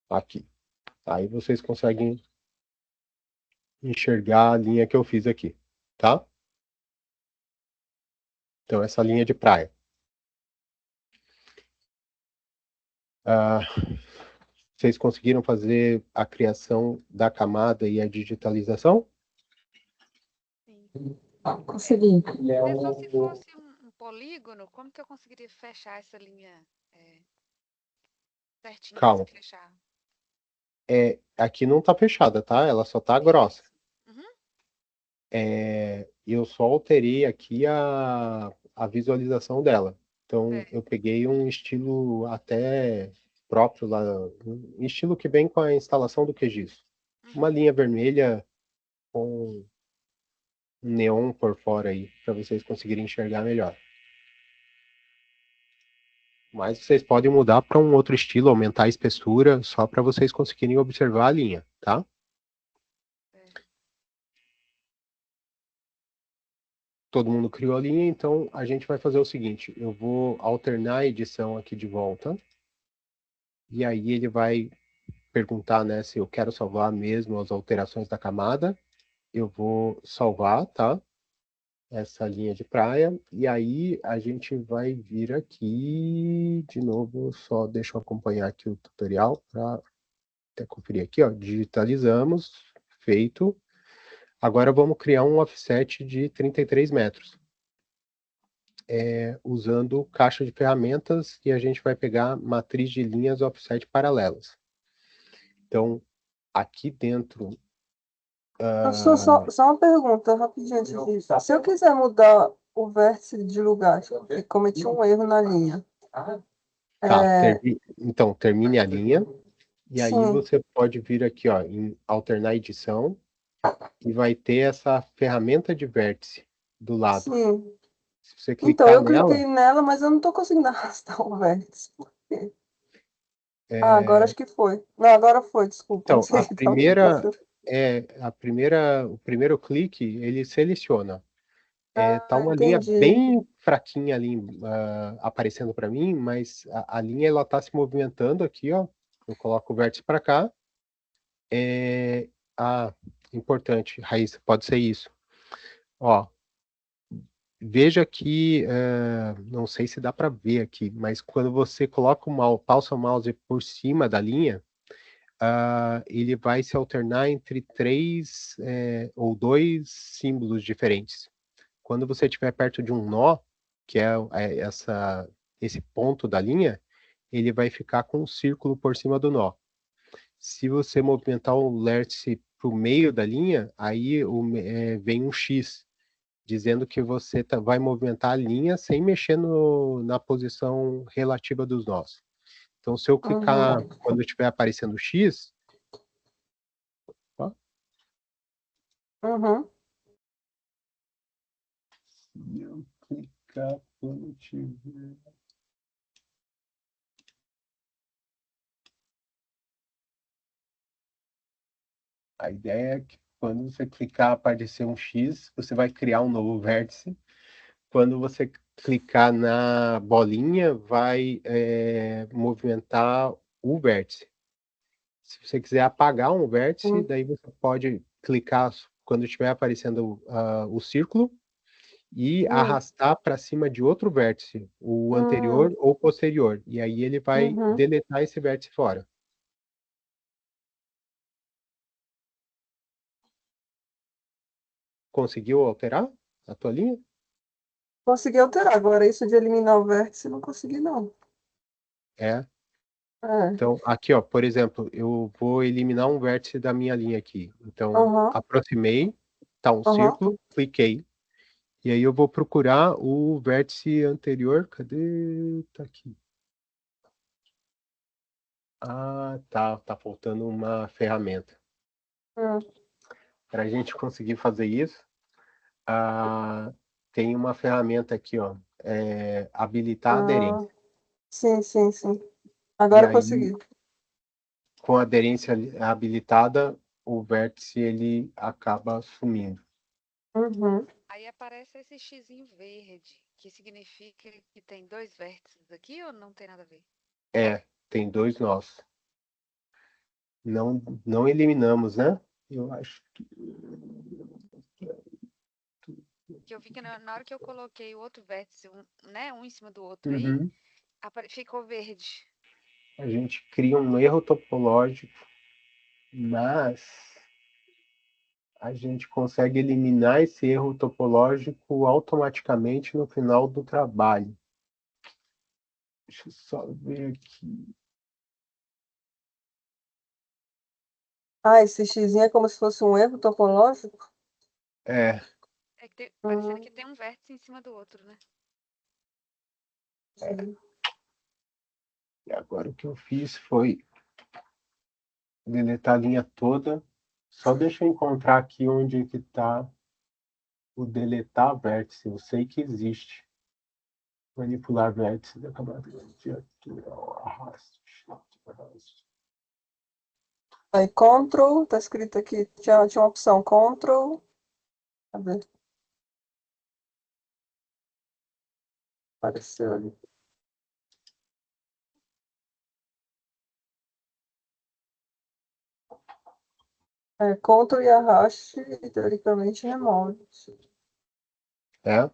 Aqui. Aí vocês conseguem enxergar a linha que eu fiz aqui, tá? Então, essa linha de praia. Vocês conseguiram fazer a criação da camada e a digitalização? Sim. Consegui. É só se fosse um polígono, como que eu conseguiria fechar essa linha certinha Calma. sem fechar? Aqui não está fechada, tá? Ela só está grossa. Uhum. Eu só alterei aqui a visualização dela. Então, eu peguei um estilo até próprio lá, um estilo que vem com a instalação do QGIS. Uma linha vermelha com um neon por fora aí, para vocês conseguirem enxergar melhor. Mas vocês podem mudar para um outro estilo, aumentar a espessura, só para vocês conseguirem observar a linha, tá? Todo mundo criou a linha, então a gente vai fazer o seguinte, eu vou alternar a edição aqui de volta, e aí ele vai perguntar, né, se eu quero salvar mesmo as alterações da camada. Eu vou salvar, tá? Essa linha de praia, e aí a gente vai vir aqui, de novo, só deixa eu acompanhar aqui o tutorial para até conferir aqui, ó, digitalizamos, feito. Agora vamos criar um offset de 33 metros. Usando caixa de ferramentas, e a gente vai pegar matriz de linhas offset paralelas. Então, aqui dentro... Só uma pergunta, rapidinho antes disso. Se eu quiser mudar o vértice de lugar, e cometi um erro na linha. Tá, então termine a linha, e aí Sim. você pode vir aqui, ó, em alternar edição, e vai ter essa ferramenta de vértice do lado. Sim. Se você Então, clicar eu nela... cliquei nela, mas eu não estou conseguindo arrastar o vértice. Por quê? Agora acho que foi. Não, agora foi, desculpa. Então, Não sei o que tá acontecendo. o primeiro clique, ele seleciona. Tá uma linha Entendi. bem fraquinha ali, aparecendo para mim, mas a linha ela tá se movimentando aqui, ó. Eu coloco o vértice para cá. Importante, Raíssa, pode ser isso. Ó, veja que, não sei se dá para ver aqui, mas quando você coloca passa o mouse por cima da linha, ele vai se alternar entre 3 ou 2 símbolos diferentes. Quando você estiver perto de um nó, que é esse ponto da linha, ele vai ficar com um círculo por cima do nó. Se você movimentar o vértice para o meio da linha, aí vem um X, dizendo que você vai movimentar a linha sem mexer na posição relativa dos nós. Então, se eu clicar quando estiver aparecendo o X... Uhum. Se eu clicar quando tiver... A ideia é que quando você clicar aparecer um X, você vai criar um novo vértice. Quando você clicar na bolinha, vai movimentar o vértice. Se você quiser apagar um vértice, daí você pode clicar quando estiver aparecendo o círculo e arrastar para cima de outro vértice, o anterior ou posterior. E aí ele vai deletar esse vértice fora. Conseguiu alterar a tua linha? Consegui alterar. Agora, isso de eliminar o vértice, não consegui, não. É. É. Então, aqui, ó, por exemplo, eu vou eliminar um vértice da minha linha aqui. Então, aproximei, tá um círculo, cliquei. E aí eu vou procurar o vértice anterior. Cadê? Tá aqui. Ah, tá faltando uma ferramenta. Para a gente conseguir fazer isso, tem uma ferramenta aqui, ó, habilitar aderência. Sim. E Agora eu aí, consegui. com a aderência habilitada, o vértice ele acaba sumindo. Aí aparece esse xizinho verde, que significa que tem 2 vértices aqui ou não tem nada a ver? Tem 2 nós. Não eliminamos, né? Eu acho que... Que eu vi que na hora que eu coloquei o outro vértice, um em cima do outro aí, ficou verde. A gente cria um erro topológico, mas a gente consegue eliminar esse erro topológico automaticamente no final do trabalho. Deixa eu só ver aqui. Esse xizinho é como se fosse um erro topológico? É que parecendo que tem um vértice em cima do outro, né? E agora o que eu fiz foi deletar a linha toda. Só deixa eu encontrar aqui onde que está o deletar vértice. Eu sei que existe. Manipular vértice da camada de arraste. Aí, Ctrl, tá escrito aqui, tinha uma opção Ctrl. Cadê? Apareceu ali. Ctrl e arraste, e teoricamente remove. É?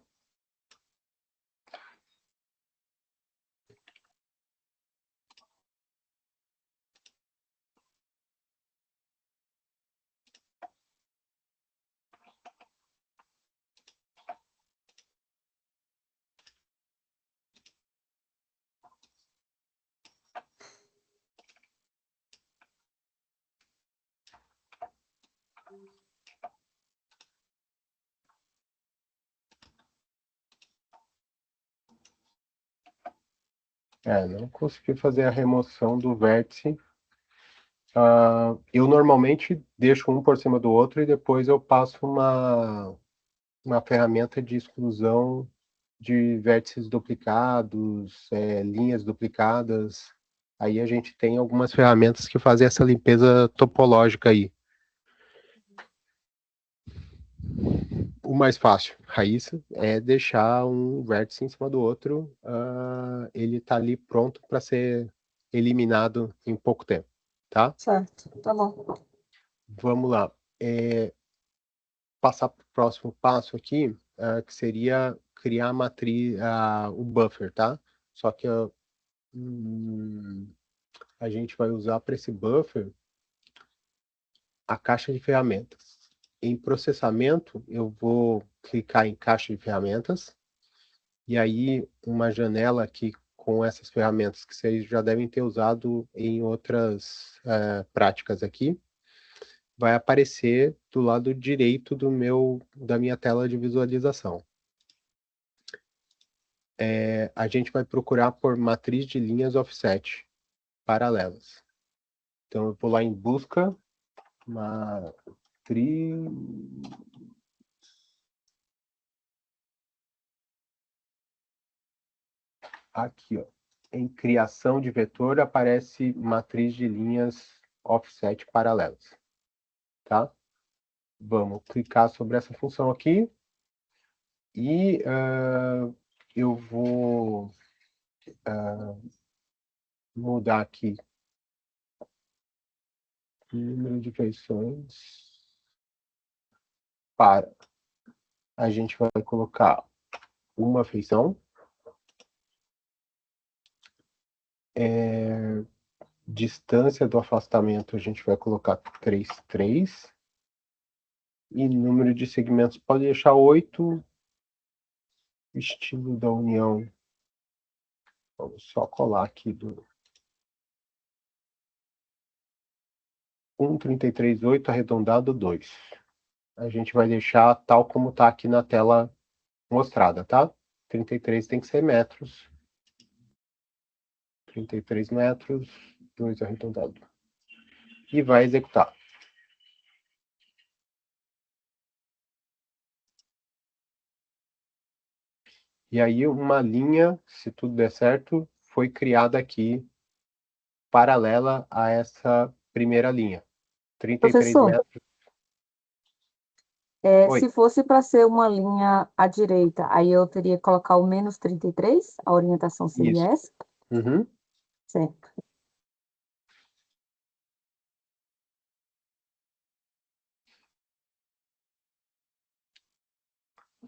Não consegui fazer a remoção do vértice. Eu normalmente deixo um por cima do outro e depois eu passo uma ferramenta de exclusão de vértices duplicados, linhas duplicadas. Aí a gente tem algumas ferramentas que fazem essa limpeza topológica aí. O mais fácil, Raíssa, é deixar um vértice em cima do outro. Ele está ali pronto para ser eliminado em pouco tempo, tá? Certo, tá bom. Vamos lá. Passar para o próximo passo aqui, que seria criar a matriz, o buffer, tá? Só que a gente vai usar para esse buffer a caixa de ferramentas. Em processamento, eu vou clicar em caixa de ferramentas, e aí uma janela aqui com essas ferramentas que vocês já devem ter usado em outras práticas aqui, vai aparecer do lado direito da minha tela de visualização. A gente vai procurar por matriz de linhas offset paralelas. Então, eu vou lá em busca, matriz... Aqui, ó, em criação de vetor, aparece matriz de linhas offset paralelas, tá? Vamos clicar sobre essa função aqui e eu vou mudar aqui o número de feições para. A gente vai colocar uma feição. Distância do afastamento a gente vai colocar 3, 3. E número de segmentos pode deixar 8. Estilo da união. Vamos só colar aqui do 1,33,8 arredondado 2. A gente vai deixar tal como está aqui na tela mostrada, tá? 33 tem que ser metros. 33 metros, 2 arredondado. E vai executar. E aí uma linha, se tudo der certo, foi criada aqui paralela a essa primeira linha. 33 Professor, metros. Oi. se fosse para ser uma linha à direita, aí eu teria que colocar o menos 33, a orientação seria Isso. essa? Uhum. Certo.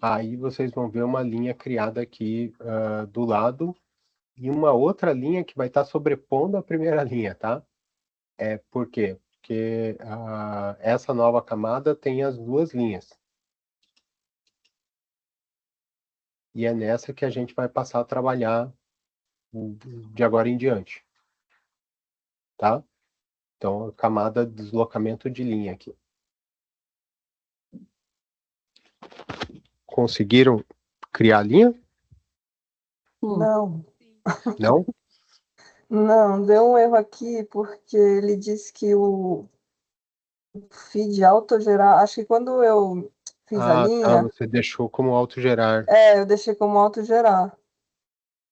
Aí vocês vão ver uma linha criada aqui do lado e uma outra linha que vai estar sobrepondo a primeira linha, tá? Por quê? Porque essa nova camada tem as duas linhas. E é nessa que a gente vai passar a trabalhar de agora em diante. Tá? Então, a camada de deslocamento de linha aqui. Conseguiram criar a linha? Não, Não? não, deu um erro aqui, porque ele disse que o feed autogerar, acho que quando eu fiz a Ah, tá. linha, Você deixou como autogerar. eu deixei como autogerar. Não,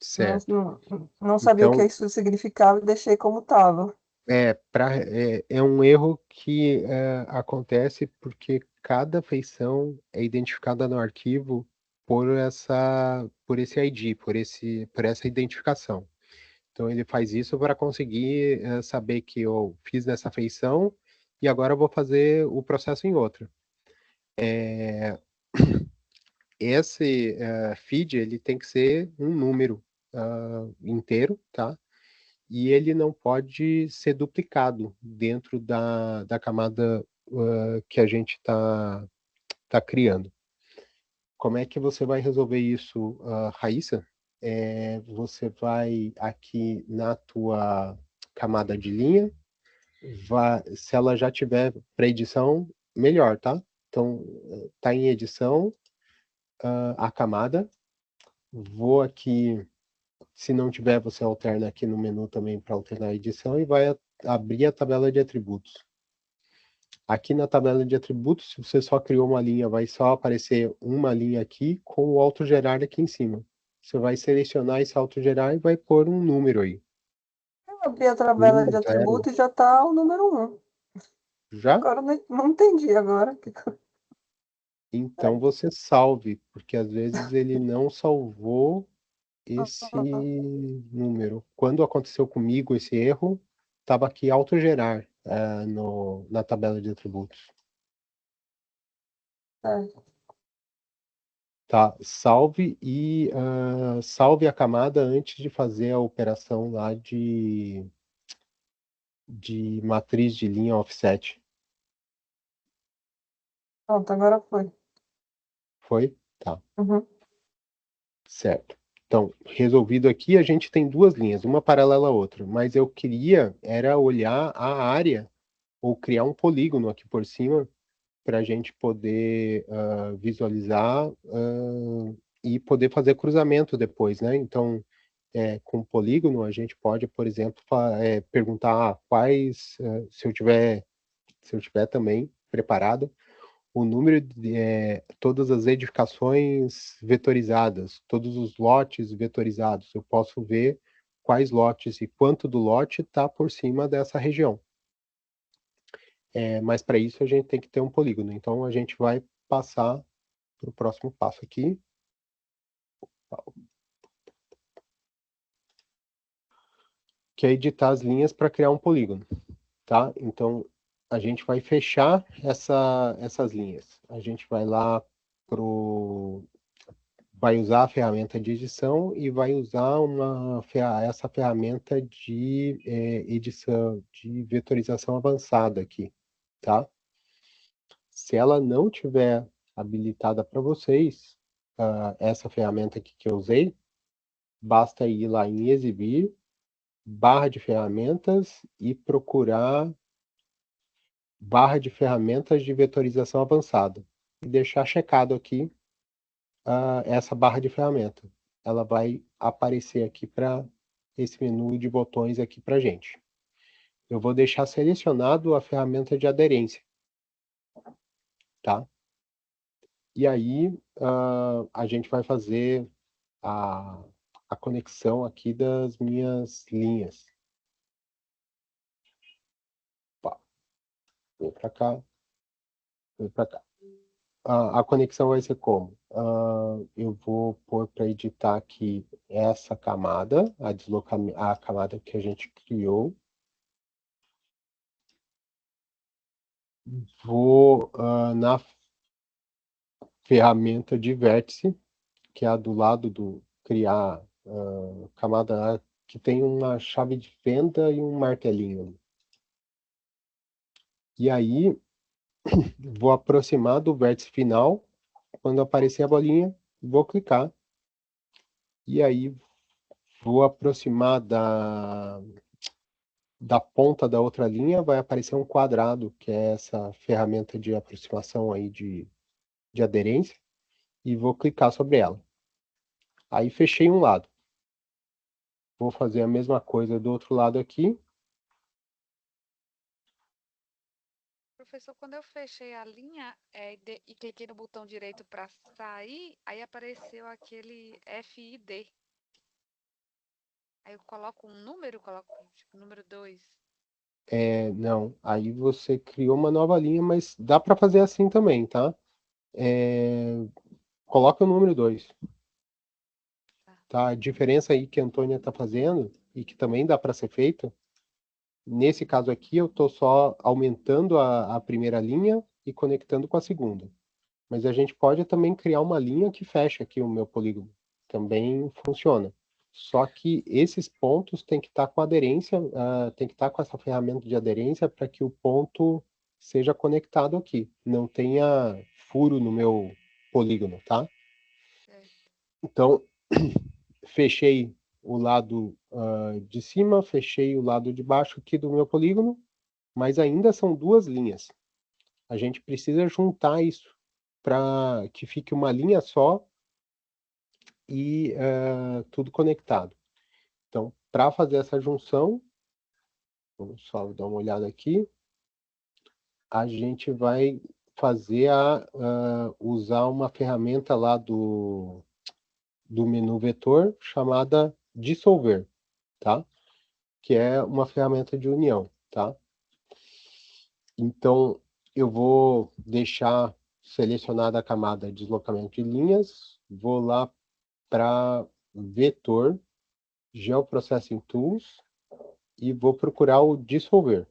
Certo. não sabia o que Então, isso significava e deixei como estava. é um erro que acontece porque cada feição é identificada no arquivo por esse ID, por essa identificação. Então ele faz isso para conseguir saber que eu fiz nessa feição e agora eu vou fazer o processo em outra. Esse feed ele tem que ser um número inteiro, tá? E ele não pode ser duplicado dentro da camada que a gente tá criando. Como é que você vai resolver isso, Raíssa? Você vai aqui na tua camada de linha, se ela já tiver pré-edição, melhor, tá? Então, tá em edição, a camada. Vou aqui, se não tiver, você alterna aqui no menu também para alternar a edição e vai abrir a tabela de atributos. Aqui na tabela de atributos, se você só criou uma linha, vai só aparecer uma linha aqui com o autogerar aqui em cima. Você vai selecionar esse autogerar e vai pôr um número aí. Eu abri a tabela de 1, 0. atributos e já está o número 1. Já? Agora não entendi agora. Então você salve, porque às vezes ele não salvou esse número. Quando aconteceu comigo esse erro, estava aqui autogerar na tabela de atributos. Tá, salve e salve a camada antes de fazer a operação lá de matriz de linha offset. Pronto, agora foi. Foi? Tá, Uhum. certo. Então, resolvido aqui, a gente tem duas linhas, uma paralela à outra, mas eu queria era olhar a área ou criar um polígono aqui por cima para a gente poder visualizar e poder fazer cruzamento depois, né? Então, com polígono, a gente pode, por exemplo, perguntar quais, se eu tiver também preparado, o número de todas as edificações vetorizadas, todos os lotes vetorizados. Eu posso ver quais lotes e quanto do lote está por cima dessa região. Mas para isso a gente tem que ter um polígono. Então a gente vai passar para o próximo passo aqui. Que é editar as linhas para criar um polígono, tá? Então a gente vai fechar essas linhas. A gente vai lá vai usar a ferramenta de edição e vai usar essa ferramenta de edição, de vetorização avançada aqui, tá? Se ela não tiver habilitada para vocês, essa ferramenta aqui que eu usei, basta ir lá em exibir, barra de ferramentas e procurar barra de ferramentas de vetorização avançada e deixar checado aqui essa barra de ferramenta. Ela vai aparecer aqui para esse menu de botões aqui para gente. Eu vou deixar selecionado a ferramenta de aderência, tá? E aí a gente vai fazer a conexão aqui das minhas linhas. Opa, vem para cá, vem para cá. A conexão vai ser como? Eu vou pôr para editar aqui essa camada, a camada que a gente criou. Vou na ferramenta de vértice, que é a do lado do criar camada que tem uma chave de fenda e um martelinho. E aí, vou aproximar do vértice final. Quando aparecer a bolinha, vou clicar. E aí, vou aproximar da ponta da outra linha, vai aparecer um quadrado, que é essa ferramenta de aproximação aí de aderência. E vou clicar sobre ela. Aí, fechei um lado. Vou fazer a mesma coisa do outro lado aqui. Professor, quando eu fechei a linha e cliquei no botão direito para sair, aí apareceu aquele FID. Aí eu coloco um número, coloco tipo, número 2. Não, aí você criou uma nova linha, mas dá para fazer assim também, tá? Coloca o número 2. Tá? A diferença aí que a Antônia está fazendo, e que também dá para ser feito, nesse caso aqui eu estou só aumentando a primeira linha e conectando com a segunda. Mas a gente pode também criar uma linha que fecha aqui o meu polígono. Também funciona. Só que esses pontos têm que estar com aderência, tem que estar com essa ferramenta de aderência para que o ponto seja conectado aqui. Não tenha furo no meu polígono, tá? Então, fechei o lado de cima, fechei o lado de baixo aqui do meu polígono, mas ainda são duas linhas. A gente precisa juntar isso para que fique uma linha só e tudo conectado. Então, para fazer essa junção, vamos só dar uma olhada aqui, a gente vai fazer usar uma ferramenta lá do menu vetor chamada dissolver, tá? Que é uma ferramenta de união, tá? Então, eu vou deixar selecionada a camada deslocamento de linhas, vou lá para vetor, Geoprocessing Tools, e vou procurar o dissolver.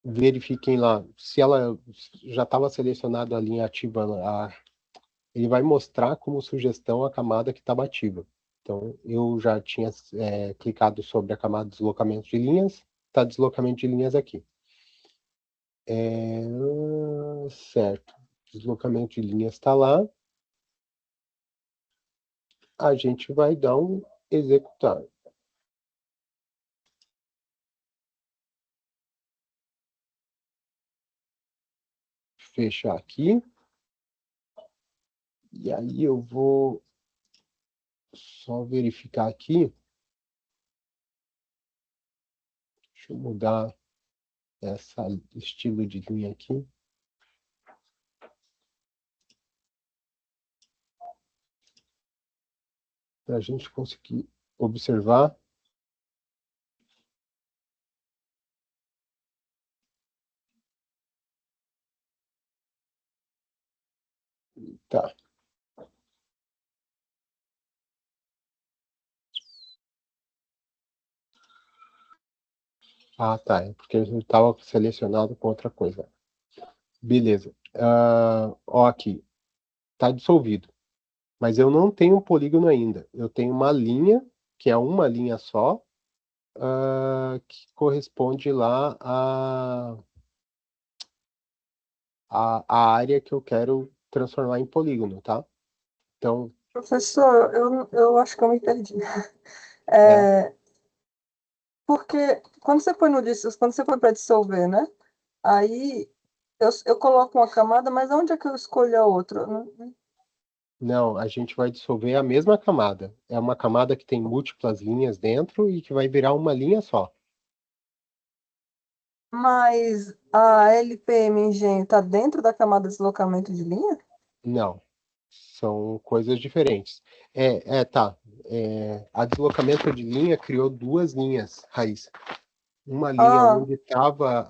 Verifiquem lá, se ela já estava selecionada a linha ativa, ele vai mostrar como sugestão a camada que estava ativa. Então, eu já tinha clicado sobre a camada de deslocamento de linhas, está deslocamento de linhas aqui. Certo, deslocamento de linhas está lá. a gente vai dar um executar. Fechar aqui. E aí eu vou só verificar aqui. Deixa eu mudar esse estilo de linha aqui. Para a gente conseguir observar. Tá. Ah, tá. É porque ele estava selecionado com outra coisa. Beleza. Ó, aqui. Está dissolvido. Mas eu não tenho um polígono ainda. Eu tenho uma linha, que é uma linha só, que corresponde lá à área que eu quero transformar em polígono, tá? Então, Professor, eu acho que eu me perdi. é, É, porque quando você põe no quando você põe para dissolver, né? Aí eu coloco uma camada, mas onde é que eu escolho a outra? não, a gente vai dissolver a mesma camada. É uma camada que tem múltiplas linhas dentro e que vai virar uma linha só. Mas a LPM Engenho está dentro da camada de deslocamento de linha? Não, são coisas diferentes. Tá. A deslocamento de linha criou duas linhas, Raíssa. Uma linha Ah, onde estava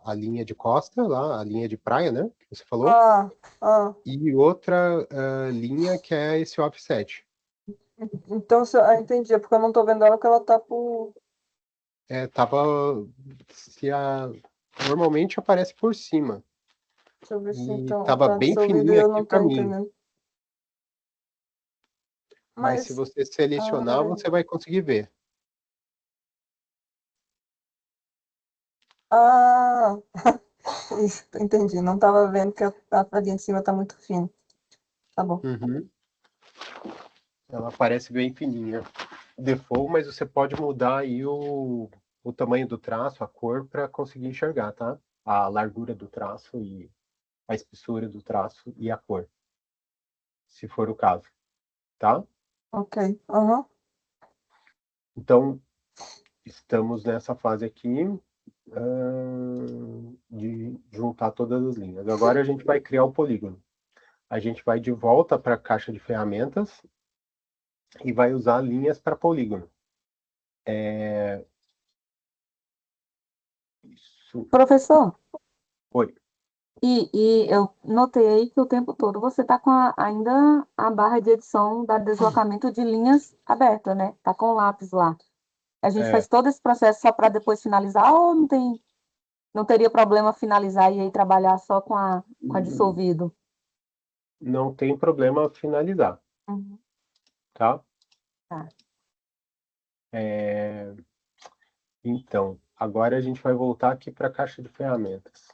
a linha de costa, lá, a linha de praia, né? Que você falou. ah, ah. E outra linha que é esse offset. Então, entendi, é porque eu não estou vendo ela que ela está por. Tava. Se a, Normalmente aparece por cima. Deixa eu ver se E então tava está bem dissolvido e fininha eu aqui não para estou mim. entendendo. Mas se Mas. você Ah, selecionar, peraí. você vai conseguir ver. Ah, isso, entendi. Não estava vendo que a folhinha de cima está muito fina. Tá bom. Uhum. Ela aparece bem fininha. Default, mas você pode mudar aí o tamanho do traço, a cor, para conseguir enxergar, tá? A largura do traço e a espessura do traço e a cor, se for o caso, tá? Ok. Aham. Então, estamos nessa fase aqui de juntar todas as linhas. Agora a gente vai criar o polígono. A gente vai de volta para a caixa de ferramentas e vai usar linhas para polígono. Isso. Professor, Oi. e eu notei aí que o tempo todo você está com ainda a barra de edição da deslocamento de linhas aberta, né? Tá com o lápis lá. A gente É, faz todo esse processo só para depois finalizar ou não teria problema finalizar e aí trabalhar só com a dissolvido? não tem problema finalizar, Uhum, tá? tá. É, então, agora a gente vai voltar aqui para a caixa de ferramentas.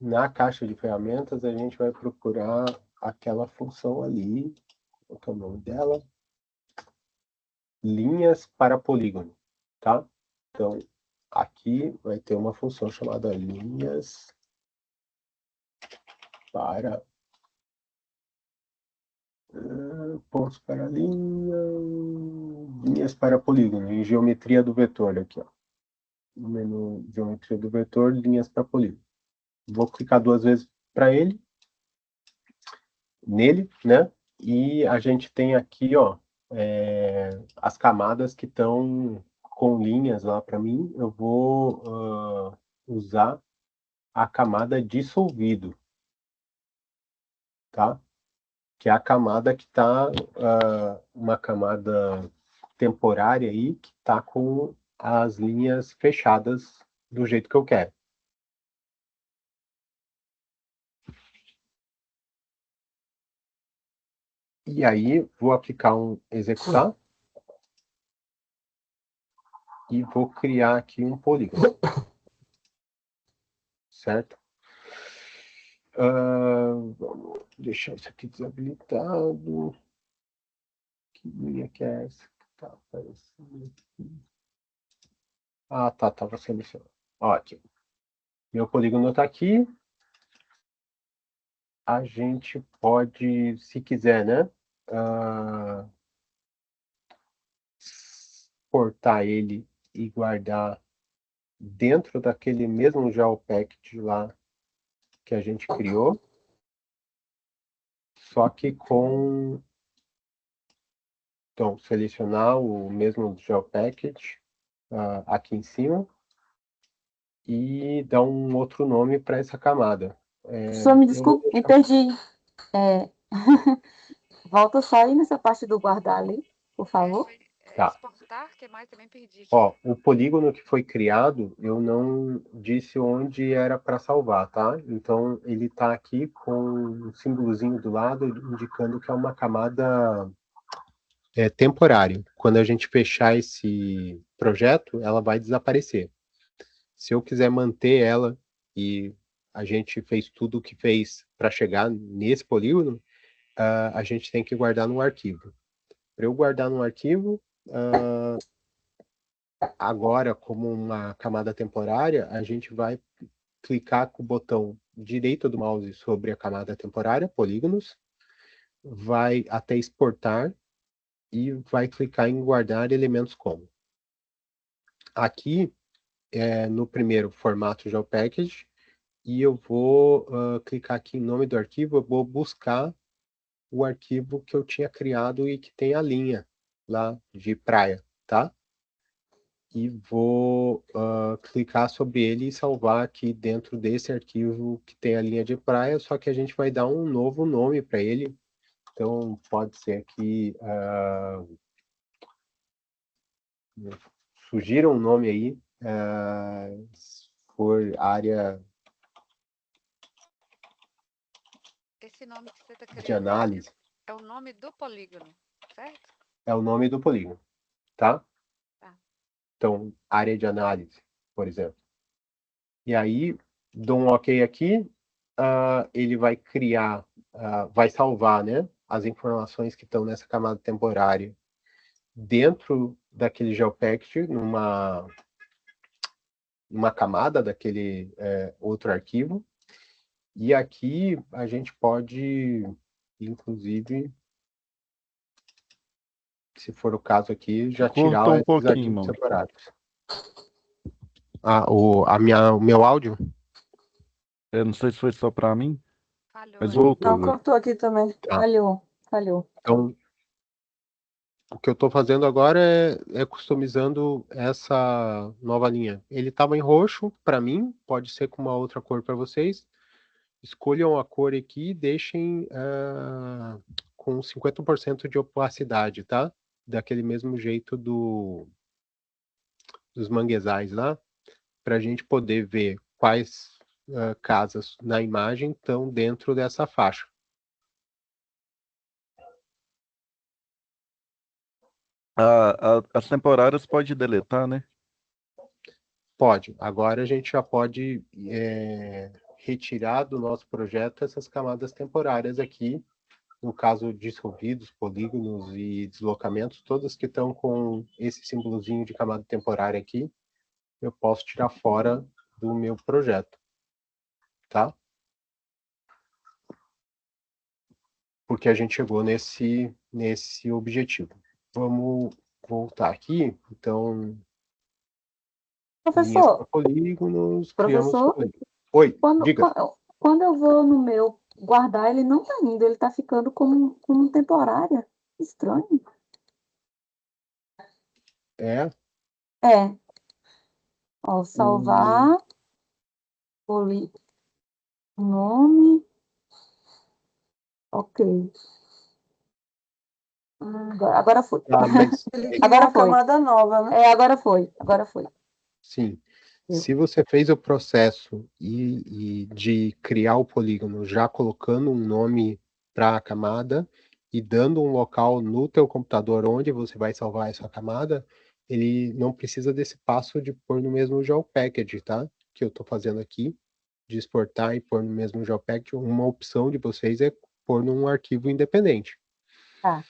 Na caixa de ferramentas, a gente vai procurar aquela função ali, qual que é o nome dela? Linhas para polígono, tá? Então, aqui vai ter uma função chamada linhas para pontos para linha, linhas para polígono, em geometria do vetor aqui, ó. No menu geometria do vetor, linhas para polígono. Vou clicar duas vezes para nele, né? E a gente tem aqui, ó, as camadas que estão com linhas lá para mim. Eu vou usar a camada dissolvido, tá? Que é a camada que está uma camada temporária aí que está com as linhas fechadas do jeito que eu quero. E aí vou aplicar um executar e vou criar aqui um polígono, certo? Vamos deixar isso aqui desabilitado. Que linha que é essa? Tá aparecendo aqui. Ah, tá, tava selecionado. Ótimo. Meu polígono está aqui. A gente pode, se quiser, né? Exportar ele e guardar dentro daquele mesmo GeoPackage lá que a gente criou, só que com... Então, selecionar o mesmo GeoPackage aqui em cima e dar um outro nome para essa camada. Só me desculpe, me perdi. É, volta só aí nessa parte do guardar ali, por favor. Foi Tá. exportar, que mais também perdi aqui. Ó, o polígono que foi criado, eu não disse onde era para salvar, tá? Então, ele está aqui com um símbolozinho do lado, indicando que é uma camada temporária. Quando a gente fechar esse projeto, ela vai desaparecer. Se eu quiser manter ela, e a gente fez tudo o que fez para chegar nesse polígono, a gente tem que guardar no arquivo. Para eu guardar no arquivo, agora, como uma camada temporária, a gente vai clicar com o botão direito do mouse sobre a camada temporária, polígonos, vai até exportar e vai clicar em guardar elementos como. Aqui, no primeiro formato GeoPackage, e eu vou clicar aqui em nome do arquivo, eu vou buscar o arquivo que eu tinha criado e que tem a linha lá de praia, tá? E vou clicar sobre ele e salvar aqui dentro desse arquivo que tem a linha de praia, só que a gente vai dar um novo nome para ele. Então, pode ser aqui... sugira um nome aí, se for área Esse nome que você está de criando análise, é o nome do polígono, certo? é o nome do polígono, tá? Tá. Então, área de análise, por exemplo. E aí, dou um OK aqui, ele vai criar, vai salvar, né, as informações que estão nessa camada temporária dentro daquele GeoPackage, numa camada daquele outro arquivo. E aqui a gente pode, inclusive, se for o caso aqui, já tirar Cortou um esses pouquinho, arquivos irmão. separados. O meu áudio? Eu não sei se foi só para mim, Falhou mas aí. voltou Não, agora. cortou aqui também. Tá. Falhou. Então, o que eu estou fazendo agora é customizando essa nova linha. Ele estava em roxo para mim, pode ser com uma outra cor para vocês. Escolham a cor aqui e deixem com 50% de opacidade, tá? Daquele mesmo jeito dos manguezais lá, para a gente poder ver quais casas na imagem estão dentro dessa faixa. As temporárias pode deletar, né? Pode. Agora a gente já pode retirar do nosso projeto essas camadas temporárias aqui, no caso dissolvidos, polígonos e deslocamentos, todas que estão com esse símbolozinho de camada temporária aqui, eu posso tirar fora do meu projeto, tá? Porque a gente chegou nesse objetivo. Vamos voltar aqui, então, linhas para Professor, polígonos, criamos professor, polígonos. Oi, quando, diga. quando eu vou no meu guardar, ele não tá indo, ele tá ficando como temporária. Estranho. É, É, ó, salvar, poli, nome, ok. Agora foi. mas Ele é, cria Agora uma foi. camada nova, né? Agora foi. sim. Se você fez o processo de criar o polígono já colocando um nome para a camada e dando um local no teu computador onde você vai salvar essa camada, ele não precisa desse passo de pôr no mesmo GeoPackage, tá? Que eu estou fazendo aqui, de exportar e pôr no mesmo GeoPackage. Uma opção de vocês é pôr num arquivo independente. Tá.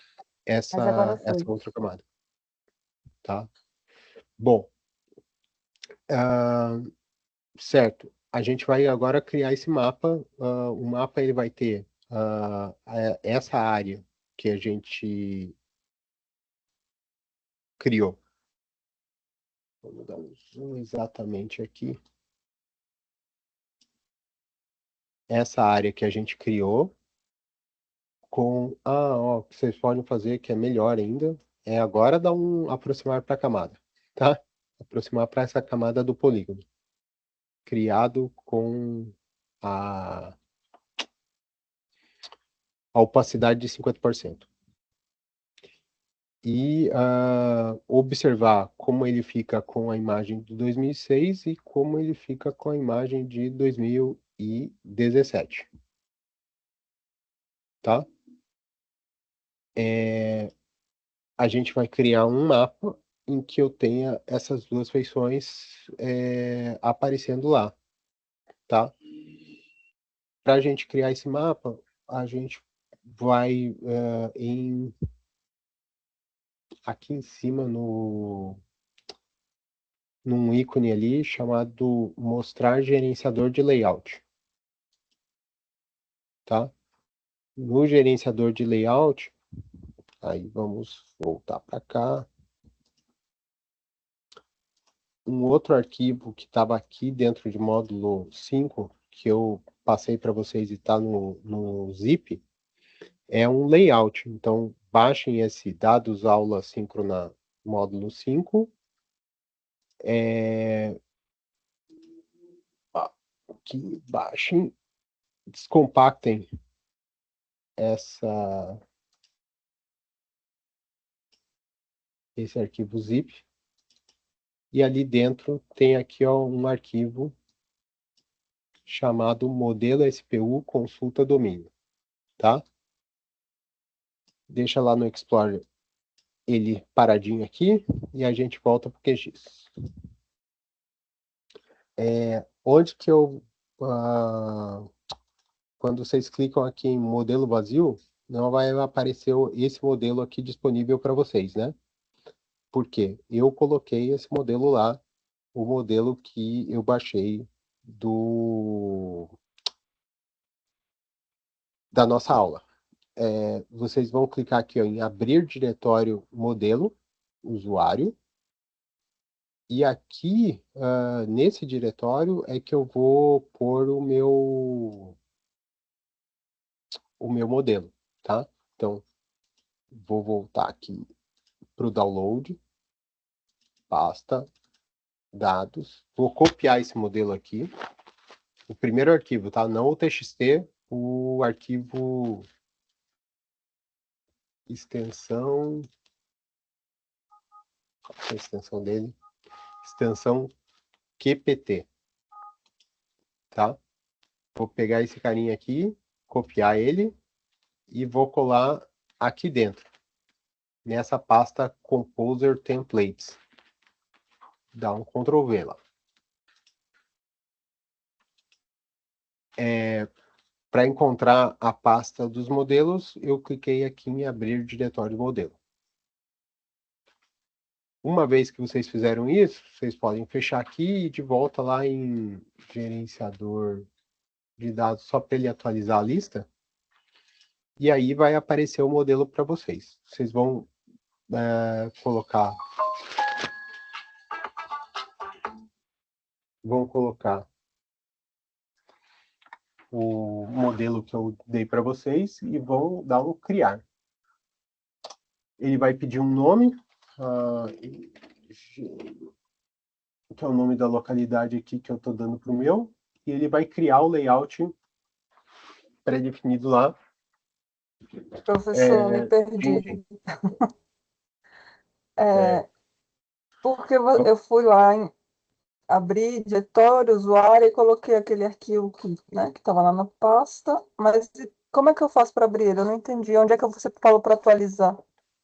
Mas agora essa foi. outra camada, tá? Bom, certo. A gente vai agora criar esse mapa. O mapa ele vai ter essa área que a gente criou. Vamos dar um zoom exatamente aqui. Essa área que a gente criou com... ó, o que vocês podem fazer que é melhor ainda é agora dar um aproximar para a camada, tá? Aproximar para essa camada do polígono. Criado com a opacidade de 50%. E observar como ele fica com a imagem de 2006 e como ele fica com a imagem de 2017. Tá? A gente vai criar um mapa em que eu tenha essas duas feições aparecendo lá. Tá? Para a gente criar esse mapa, a gente vai aqui em cima num ícone ali chamado mostrar gerenciador de layout. Tá? No gerenciador de layout, aí vamos voltar para cá. Um outro arquivo que estava aqui dentro de módulo 5, que eu passei para vocês e está no zip, é um layout. Então, baixem esse dados aula síncrona módulo 5. Que baixem, descompactem esse arquivo zip. E ali dentro tem aqui ó, um arquivo chamado modelo SPU consulta domínio, tá? Deixa lá no Explorer ele paradinho aqui e a gente volta para o QGIS. Onde que eu... quando vocês clicam aqui em modelo vazio, não vai aparecer esse modelo aqui disponível para vocês, né? Porque eu coloquei esse modelo lá, o modelo que eu baixei da nossa aula. Vocês vão clicar aqui ó, em abrir diretório modelo, usuário, e aqui, nesse diretório, é que eu vou pôr o meu modelo, tá? Então, vou voltar aqui para o download, pasta, dados, vou copiar esse modelo aqui, o primeiro arquivo, tá? Não o TXT, o arquivo extensão, qual é a extensão dele? Extensão QPT, tá? Vou pegar esse carinha aqui, copiar ele e vou colar aqui dentro, nessa pasta Composer Templates. Dá um Ctrl V lá. Para encontrar a pasta dos modelos, eu cliquei aqui em abrir diretório modelo. Uma vez que vocês fizeram isso, vocês podem fechar aqui e ir de volta lá em gerenciador de dados só para ele atualizar a lista. E aí vai aparecer o modelo para vocês. Vocês vão colocar o modelo que eu dei para vocês e vão dar um criar. Ele vai pedir um nome, que é o nome da localidade aqui que eu estou dando para o meu, e ele vai criar o layout pré-definido lá. Professor, me perdi. Porque eu fui lá em abrir diretório, usuário, e coloquei aquele arquivo que estava lá na pasta, mas como é que eu faço para abrir ele? Eu não entendi. Onde é que você falou para atualizar?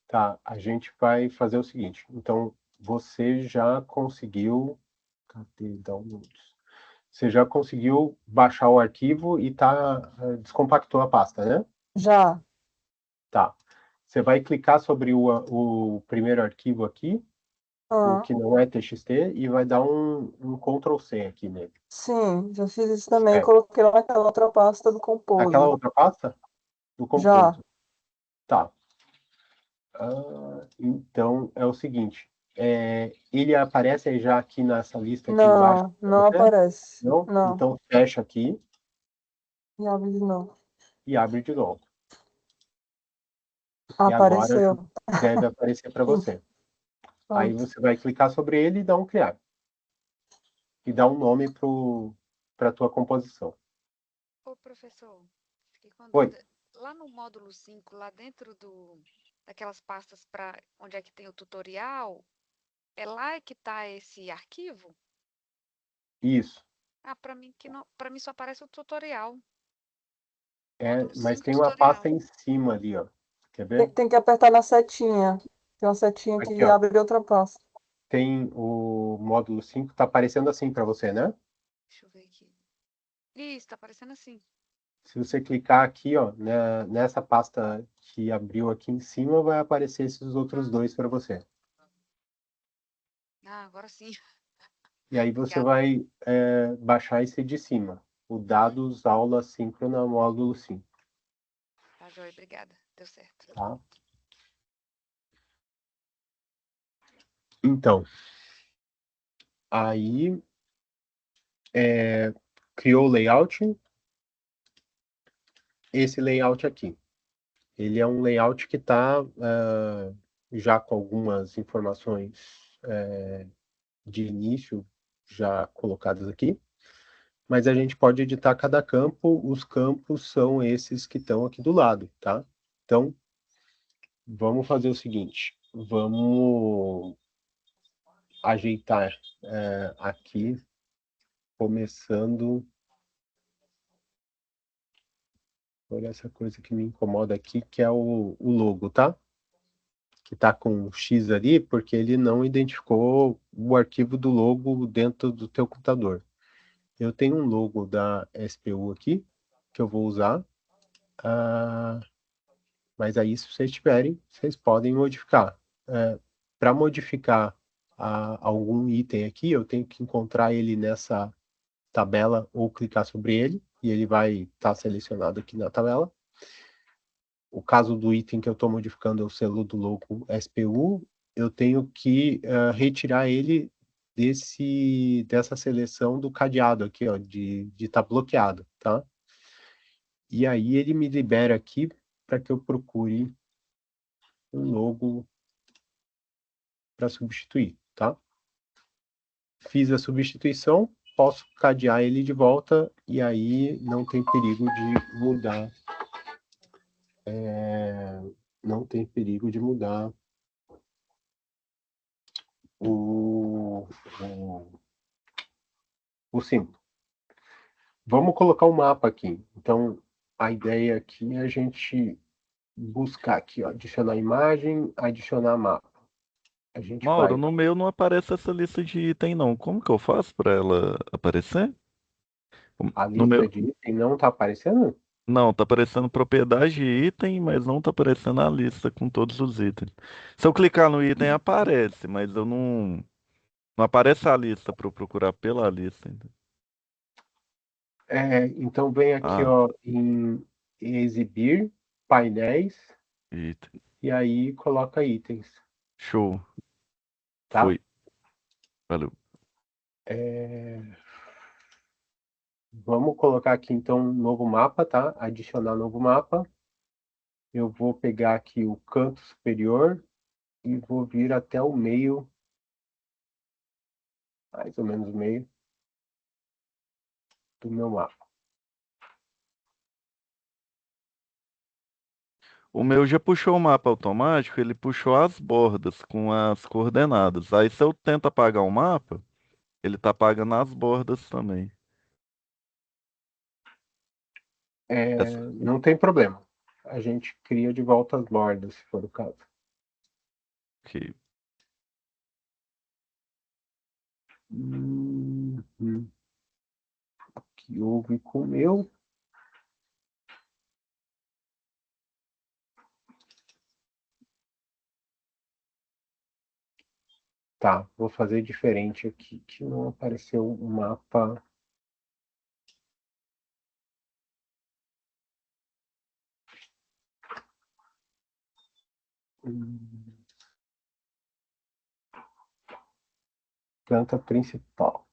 Tá, a gente vai fazer o seguinte. Então, você já conseguiu... Cadê downloads? Você já conseguiu baixar o arquivo e descompactou a pasta, né? Já. Tá. Você vai clicar sobre o primeiro arquivo aqui, o que não é TXT, e vai dar um Ctrl+C aqui nele. Sim, já fiz isso também. É. Coloquei lá naquela outra pasta do Compose. Aquela outra pasta? Do Já. Compose. Tá. Então, é o seguinte. Ele aparece aí já aqui nessa lista aqui embaixo? Não, não Você? aparece. Não? Não. Então, fecha aqui E abre de novo. e abre de novo. E agora Apareceu. deve aparecer para você. Aí Pronto. você vai clicar sobre ele e dar um criar. E dar um nome para a tua composição. Ô, professor, fiquei com Oi. dúvida. Lá no módulo 5, lá dentro daquelas pastas para onde é que tem o tutorial, é lá que está esse arquivo? Isso. Para mim que não, para mim só aparece o tutorial. Mas Módulo 5 tem uma tutorial. pasta em cima ali, ó. Quer Tem, ver? tem que apertar na setinha. Tem uma setinha Aqui, que ó. abre outra pasta. Tem o módulo 5, tá aparecendo assim para você, né? Deixa eu ver aqui. Isso, tá aparecendo assim. Se você clicar aqui, ó, nessa pasta que abriu aqui em cima, vai aparecer esses outros dois para você. Agora sim. E aí você Obrigada. vai baixar esse de cima, o dados aula síncrona módulo 5, Tá, joia, obrigada. Deu certo. tá? Então, aí criou o layout, esse layout aqui. Ele é um layout que está já com algumas informações de início já colocadas aqui, mas a gente pode editar cada campo, os campos são esses que estão aqui do lado, tá? Então, vamos fazer o seguinte, vamos ajeitar aqui, começando por essa coisa que me incomoda aqui, que é o logo, tá? Que está com um X ali, porque ele não identificou o arquivo do logo dentro do teu computador. Eu tenho um logo da SPU aqui, que eu vou usar, mas aí se vocês tiverem, vocês podem modificar. Para modificar algum item aqui, eu tenho que encontrar ele nessa tabela ou clicar sobre ele, e ele vai estar selecionado aqui na tabela. O caso do item que eu estou modificando é o selo do logo SPU, eu tenho que retirar ele dessa seleção do cadeado aqui, ó, de estar bloqueado, tá? E aí ele me libera aqui para que eu procure um logo para substituir, tá? Fiz a substituição, posso cadear ele de volta e aí não tem perigo de mudar. Não tem perigo de mudar o símbolo. Vamos colocar um mapa aqui. Então, a ideia aqui é a gente buscar aqui, ó, adicionar imagem, adicionar mapa. A gente Mauro, vai. no meu não aparece essa lista de item, não. Como que eu faço para ela aparecer? A No meu, lista de item não está aparecendo? não, tá aparecendo propriedade de item, mas não tá aparecendo a lista com todos os itens. Se eu clicar no item, aparece, mas eu não aparece a lista para eu procurar pela lista ainda. Então vem aqui, Ah, ó, em exibir, painéis, item. e aí coloca itens, Show. tá? Foi. Valeu. Vamos colocar aqui então um novo mapa, tá? Adicionar novo mapa. Eu vou pegar aqui o canto superior e vou vir até o meio, mais ou menos o meio do meu mapa. O meu já puxou o mapa automático, ele puxou as bordas com as coordenadas. Aí se eu tento apagar o mapa, ele tá apagando as bordas também. Essa Não tem problema. A gente cria de volta as bordas, se for o caso. aqui. Que houve com o meu. Tá, vou fazer diferente aqui, que não apareceu o mapa. Planta principal.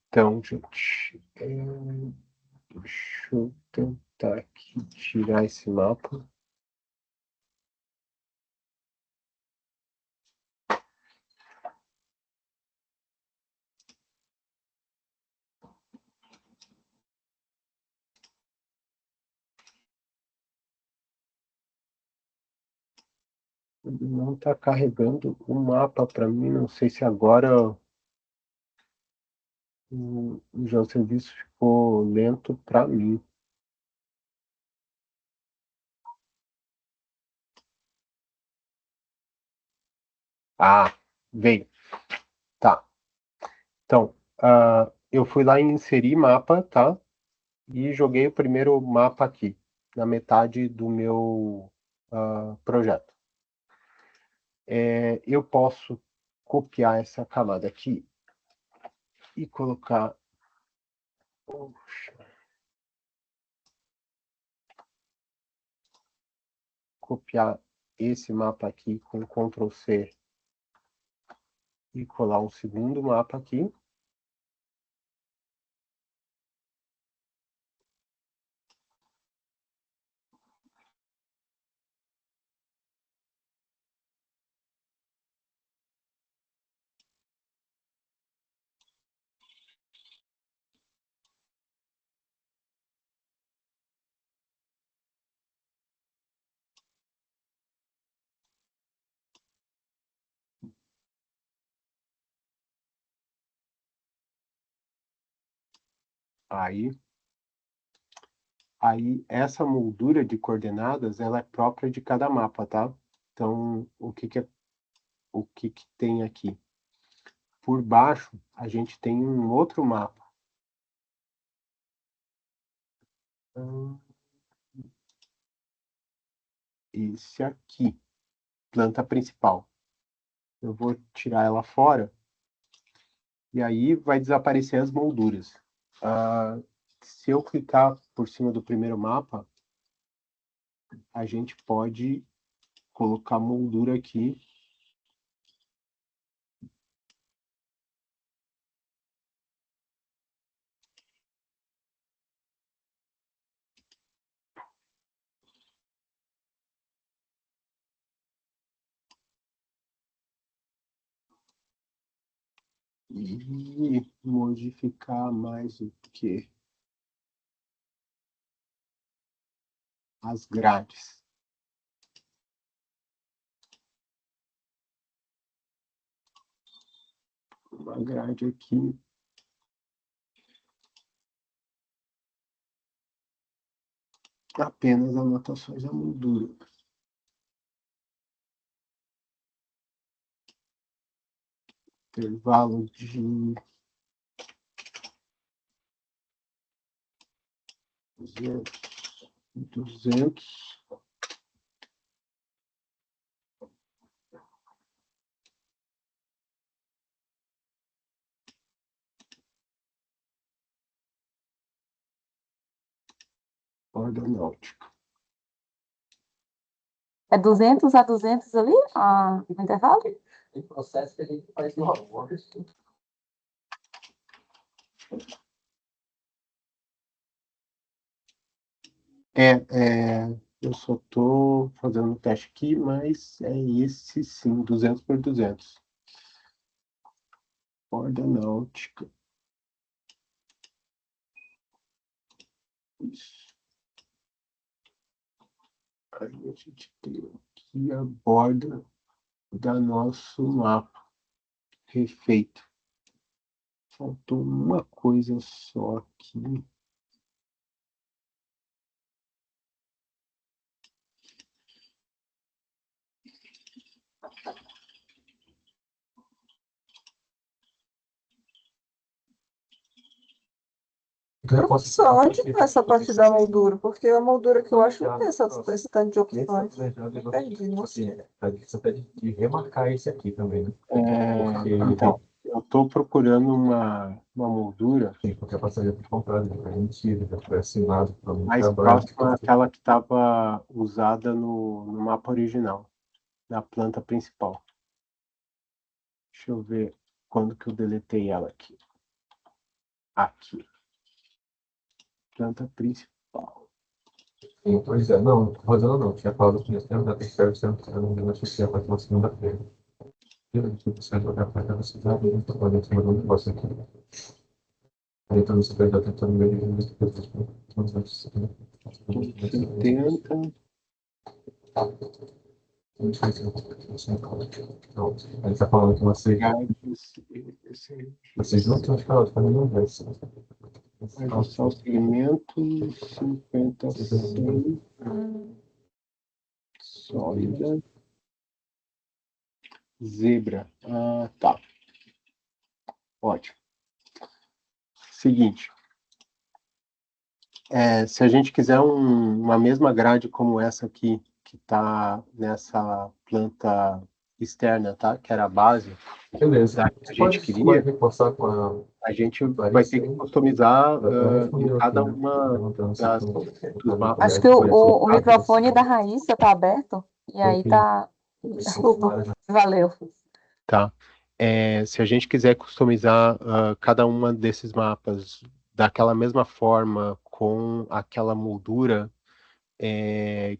Então, gente, deixa eu tentar aqui tirar esse mapa. Ele não está carregando o mapa para mim, não sei se agora o geosserviço ficou lento para mim. Ah, veio. Tá. Então, eu fui lá em inserir mapa, tá? E joguei o primeiro mapa aqui, na metade do meu projeto. Eu posso copiar essa camada aqui e colocar. Poxa, copiar esse mapa aqui com Ctrl C e colar um segundo mapa aqui. Aí essa moldura de coordenadas, ela é própria de cada mapa, tá? Então, o que que tem aqui? Por baixo, a gente tem um outro mapa. Esse aqui, planta principal. Eu vou tirar ela fora e aí vai desaparecer as molduras. Se eu clicar por cima do primeiro mapa, a gente pode colocar moldura aqui. E modificar mais o que? As grades. Uma grade aqui. Apenas anotações da moldura. Intervalo de 200. Corda náutica. É 200 a 200 ali, o intervalo? Tem processo que a gente faz no Office. Eu só estou fazendo um teste aqui, mas é esse sim, 200 por 200. Borda náutica. Isso. Aí a gente tem aqui a borda da nosso mapa refeito. Faltou uma coisa só aqui. Professor, onde está essa parte da moldura? Porque a moldura que eu acho não tem esse tanto de opções. Perdi, não sei. Você pede de remarcar esse aqui também, né? Então, eu estou procurando uma moldura Sim, porque a passageira foi comprada, foi emitida, já foi assinado para o mais próxima daquela que estava usada no mapa original, na planta principal. Deixa eu ver quando que eu deletei ela aqui. Aqui. Planta principal. Sim, pois é, não, Rosana não, tinha falado que nesse tempo da terceira, você não assistia para uma segunda-feira. Você jogar para cá, você já viu, estou podendo ter um negócio aqui. Aí então você vai estar tentando ver isso depois, Tenta. Não, ele está falando que vocês não estão falando para nenhum desses. Ajustar o segmento 50 100 sólida zebra. Tá. Ótimo. Seguinte. Se a gente quiser uma mesma grade como essa aqui, que está nessa planta externa, tá? Que era a base. Beleza. A gente queria. Reforçar com a gente vai ter que customizar em cada uma dos mapas. Acho que o microfone da Raíssa está aberto, e aí tá. Desculpa, valeu. Tá. Se a gente quiser customizar cada uma desses mapas daquela mesma forma, com aquela moldura que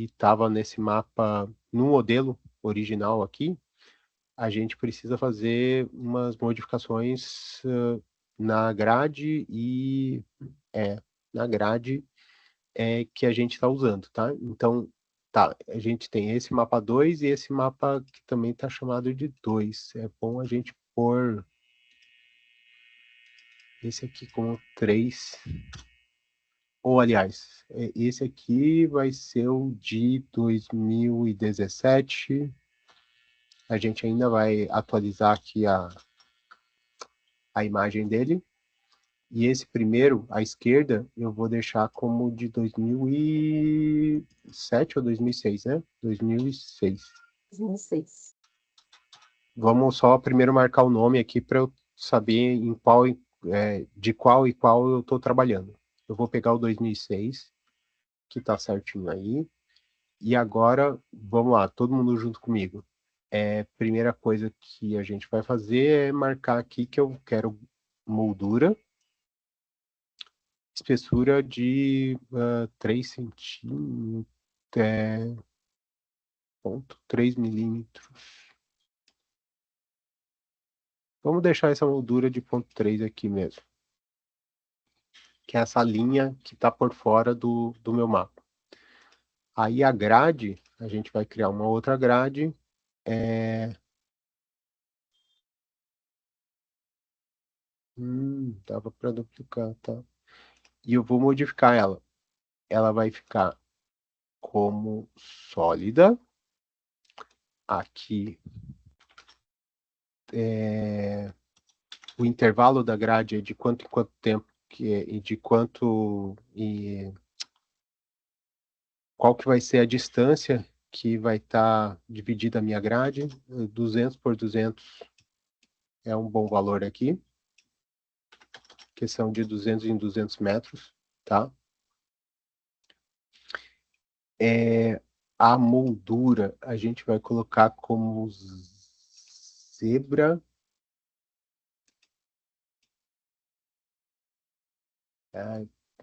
estava nesse mapa, no modelo original aqui, a gente precisa fazer umas modificações na grade e na grade que a gente está usando, tá? Então, tá, a gente tem esse mapa 2 e esse mapa que também está chamado de 2. É bom a gente pôr esse aqui como 3. Ou, aliás, esse aqui vai ser o de 2017. A gente ainda vai atualizar aqui a imagem dele. E esse primeiro, à esquerda, eu vou deixar como de 2007 ou 2006, né? 2006. 2006. Vamos só primeiro marcar o nome aqui para eu saber em qual, de qual e qual eu estou trabalhando. Eu vou pegar o 2006, que está certinho aí. E agora, vamos lá, todo mundo junto comigo. Primeira coisa que a gente vai fazer é marcar aqui que eu quero moldura, espessura de 3 centímetros, 3 milímetros. Vamos deixar essa moldura de 0,3 aqui mesmo. Que é essa linha que está por fora do meu mapa. Aí a grade, a gente vai criar uma outra grade. Dava para duplicar, tá? E eu vou modificar ela. Ela vai ficar como sólida. Aqui o intervalo da grade é de quanto em quanto tempo e de quanto qual que vai ser a distância que vai estar dividida a minha grade. 200 por 200 é um bom valor aqui. Que são de 200 em 200 metros, tá? A moldura a gente vai colocar como zebra.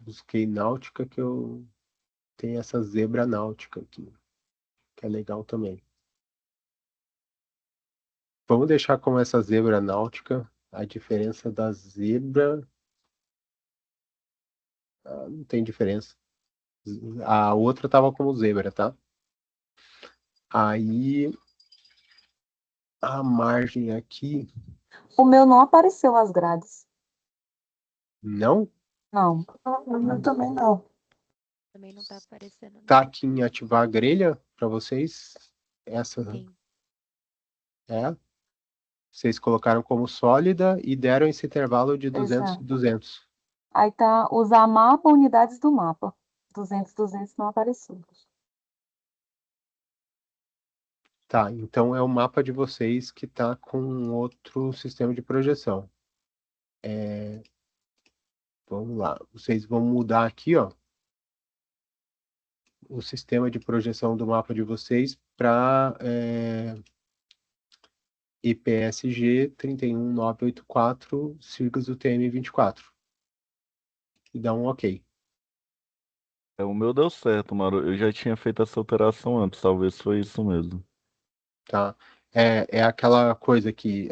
Busquei náutica, que eu tenho essa zebra náutica aqui, que é legal também. Vamos deixar como essa zebra náutica. A diferença da zebra, não tem diferença. A outra tava como zebra, tá? Aí a margem aqui, O meu não apareceu as grades. não Não. Eu também não. Também não tá aparecendo, não. tá aqui em ativar a grelha para vocês. Essa Sim. é. Vocês colocaram como sólida e deram esse intervalo de 200 e Exato. 200. Aí tá usar mapa, unidades do mapa. 200, 200 não apareceu. Tá, então é o mapa de vocês que tá com outro sistema de projeção. Vamos lá, vocês vão mudar aqui, ó, o sistema de projeção do mapa de vocês para IPSG 31984, siglas do TM24. E dá um OK. O meu deu certo, Mauro. Eu já tinha feito essa alteração antes, talvez foi isso mesmo. Tá? É aquela coisa que...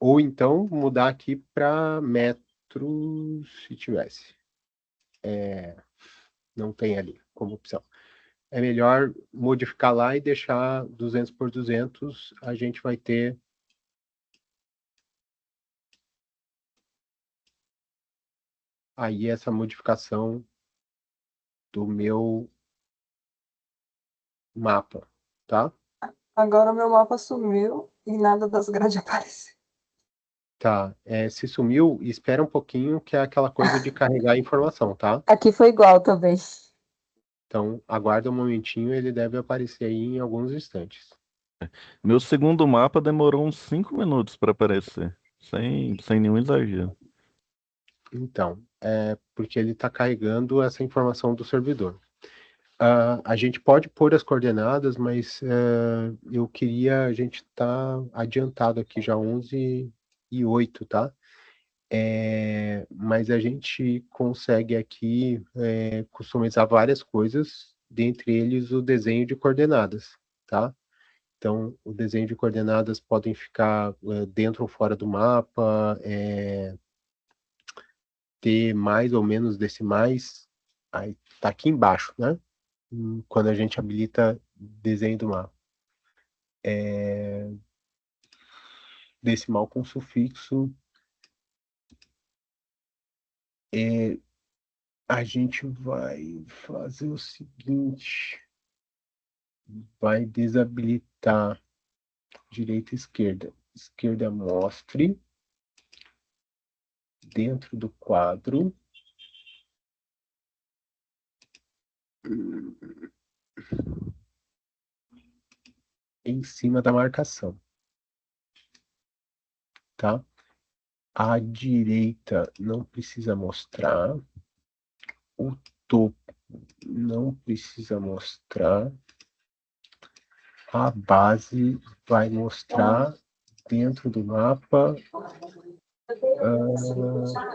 ou então mudar aqui para metros, se tivesse. Não tem ali como opção. É melhor modificar lá e deixar 200 por 200. A gente vai ter aí essa modificação do meu mapa, tá? Agora o meu mapa sumiu e nada das grades apareceu. Tá. Se sumiu, espera um pouquinho, que é aquela coisa de carregar a informação, tá? Aqui foi igual também. Então, aguarda um momentinho, ele deve aparecer aí em alguns instantes. Meu segundo mapa demorou uns 5 minutos para aparecer, sem nenhum exagero. Então, porque ele está carregando essa informação do servidor. A gente pode pôr as coordenadas, mas eu queria a gente tá adiantado aqui já 11h08, tá? Mas a gente consegue aqui customizar várias coisas, dentre eles o desenho de coordenadas, tá? Então, o desenho de coordenadas podem ficar dentro ou fora do mapa, ter mais ou menos decimais, aí tá aqui embaixo, né? Quando a gente habilita desenho do mapa. Decimal com sufixo. A gente vai fazer o seguinte: vai desabilitar direita e esquerda. Esquerda mostre dentro do quadro. Em cima da marcação, tá? A direita não precisa mostrar. O topo não precisa mostrar. A base vai mostrar dentro do mapa.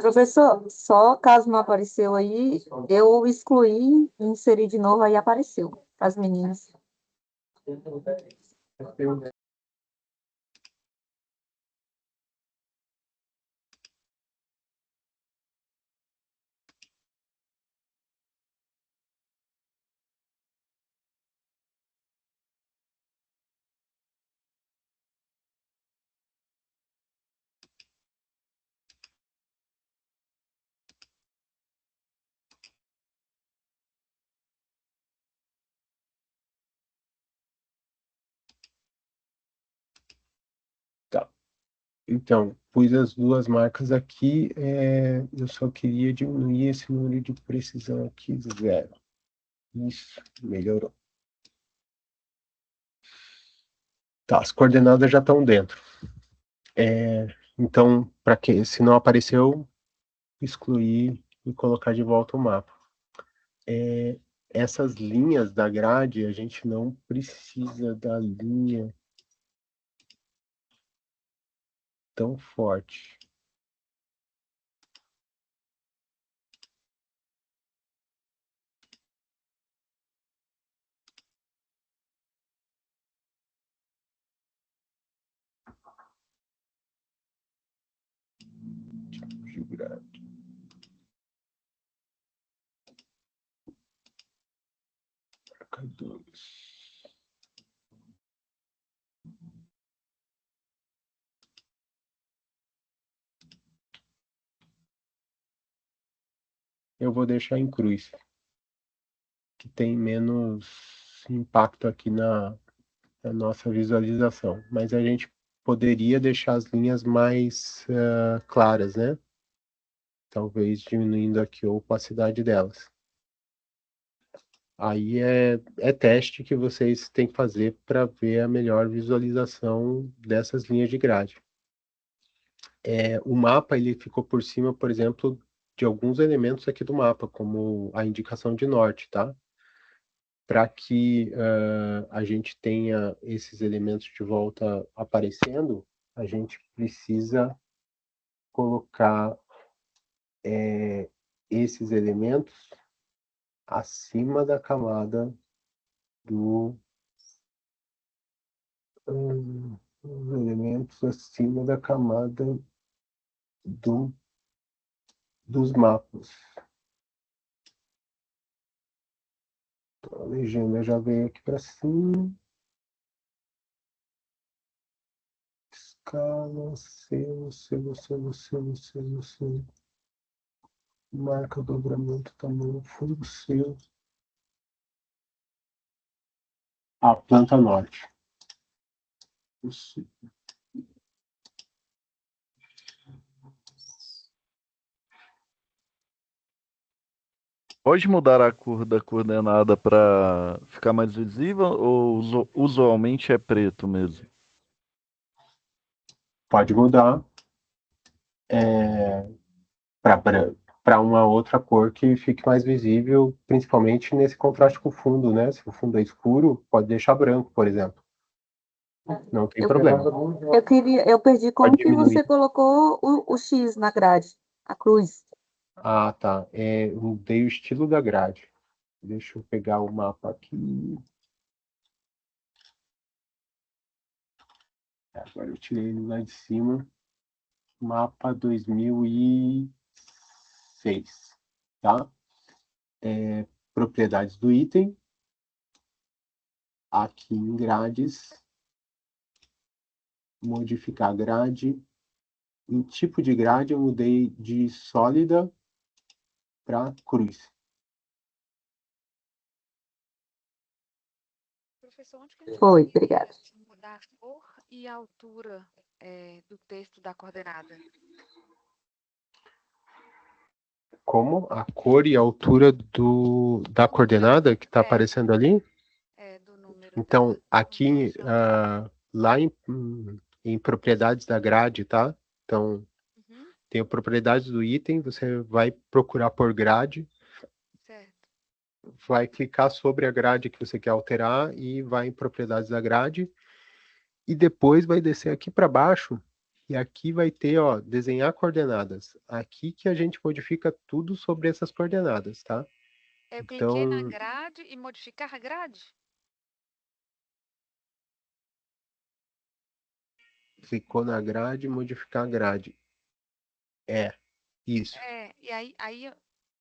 Professor, só caso não apareceu aí, eu excluí e inseri de novo, aí apareceu para as meninas. Tá. Então, pus as duas marcas aqui. Eu só queria diminuir esse número de precisão aqui, 0. Isso, melhorou. Tá, as coordenadas já estão dentro. Então, para que se não apareceu, excluir e colocar de volta o mapa. essas linhas da grade, a gente não precisa da linha tão forte. De grade. Marcadores. Eu vou deixar em cruz, que tem menos impacto aqui na nossa visualização. Mas a gente poderia deixar as linhas mais claras, né? Talvez diminuindo aqui a opacidade delas. Aí é teste que vocês têm que fazer para ver a melhor visualização dessas linhas de grade. O mapa ele ficou por cima, por exemplo, de alguns elementos aqui do mapa, como a indicação de norte, tá? Para que a gente tenha esses elementos de volta aparecendo, a gente precisa colocar esses elementos acima da camada do os elementos acima da camada dos mapas. A legenda já veio aqui para cima. Escala, selo. Marca dobramento, tamanho, fundo, selo. A planta norte. Isso. Pode mudar a cor da coordenada para ficar mais visível ou usualmente é preto mesmo? Pode mudar para uma outra cor que fique mais visível, principalmente nesse contraste com o fundo, né? Se o fundo é escuro, pode deixar branco, por exemplo. Não tem problema. Eu perdi como Pode que você diminuir. colocou o X na grade, a cruz. Ah, tá. Eu mudei o estilo da grade. Deixa eu pegar o mapa aqui. Agora eu tirei ele lá de cima. Mapa 2006, tá? Propriedades do item. Aqui em grades. Modificar grade. Em tipo de grade eu mudei de sólida para cruz. Professor, onde que a gente Foi, consegue obrigada. mudar a cor e a altura do texto da coordenada? Como a cor e a altura da coordenada que está aparecendo ali? Do número Então, aqui, informação. lá em propriedades da grade, tá? Então, tem a propriedades do item, você vai procurar por grade, Certo. vai clicar sobre a grade que você quer alterar e vai em propriedades da grade, e depois vai descer aqui para baixo, e aqui vai ter, ó, desenhar coordenadas. Aqui que a gente modifica tudo sobre essas coordenadas, tá? Eu cliquei na Então, grade e modificar a grade? clicou na grade, modificar a grade. Isso. E aí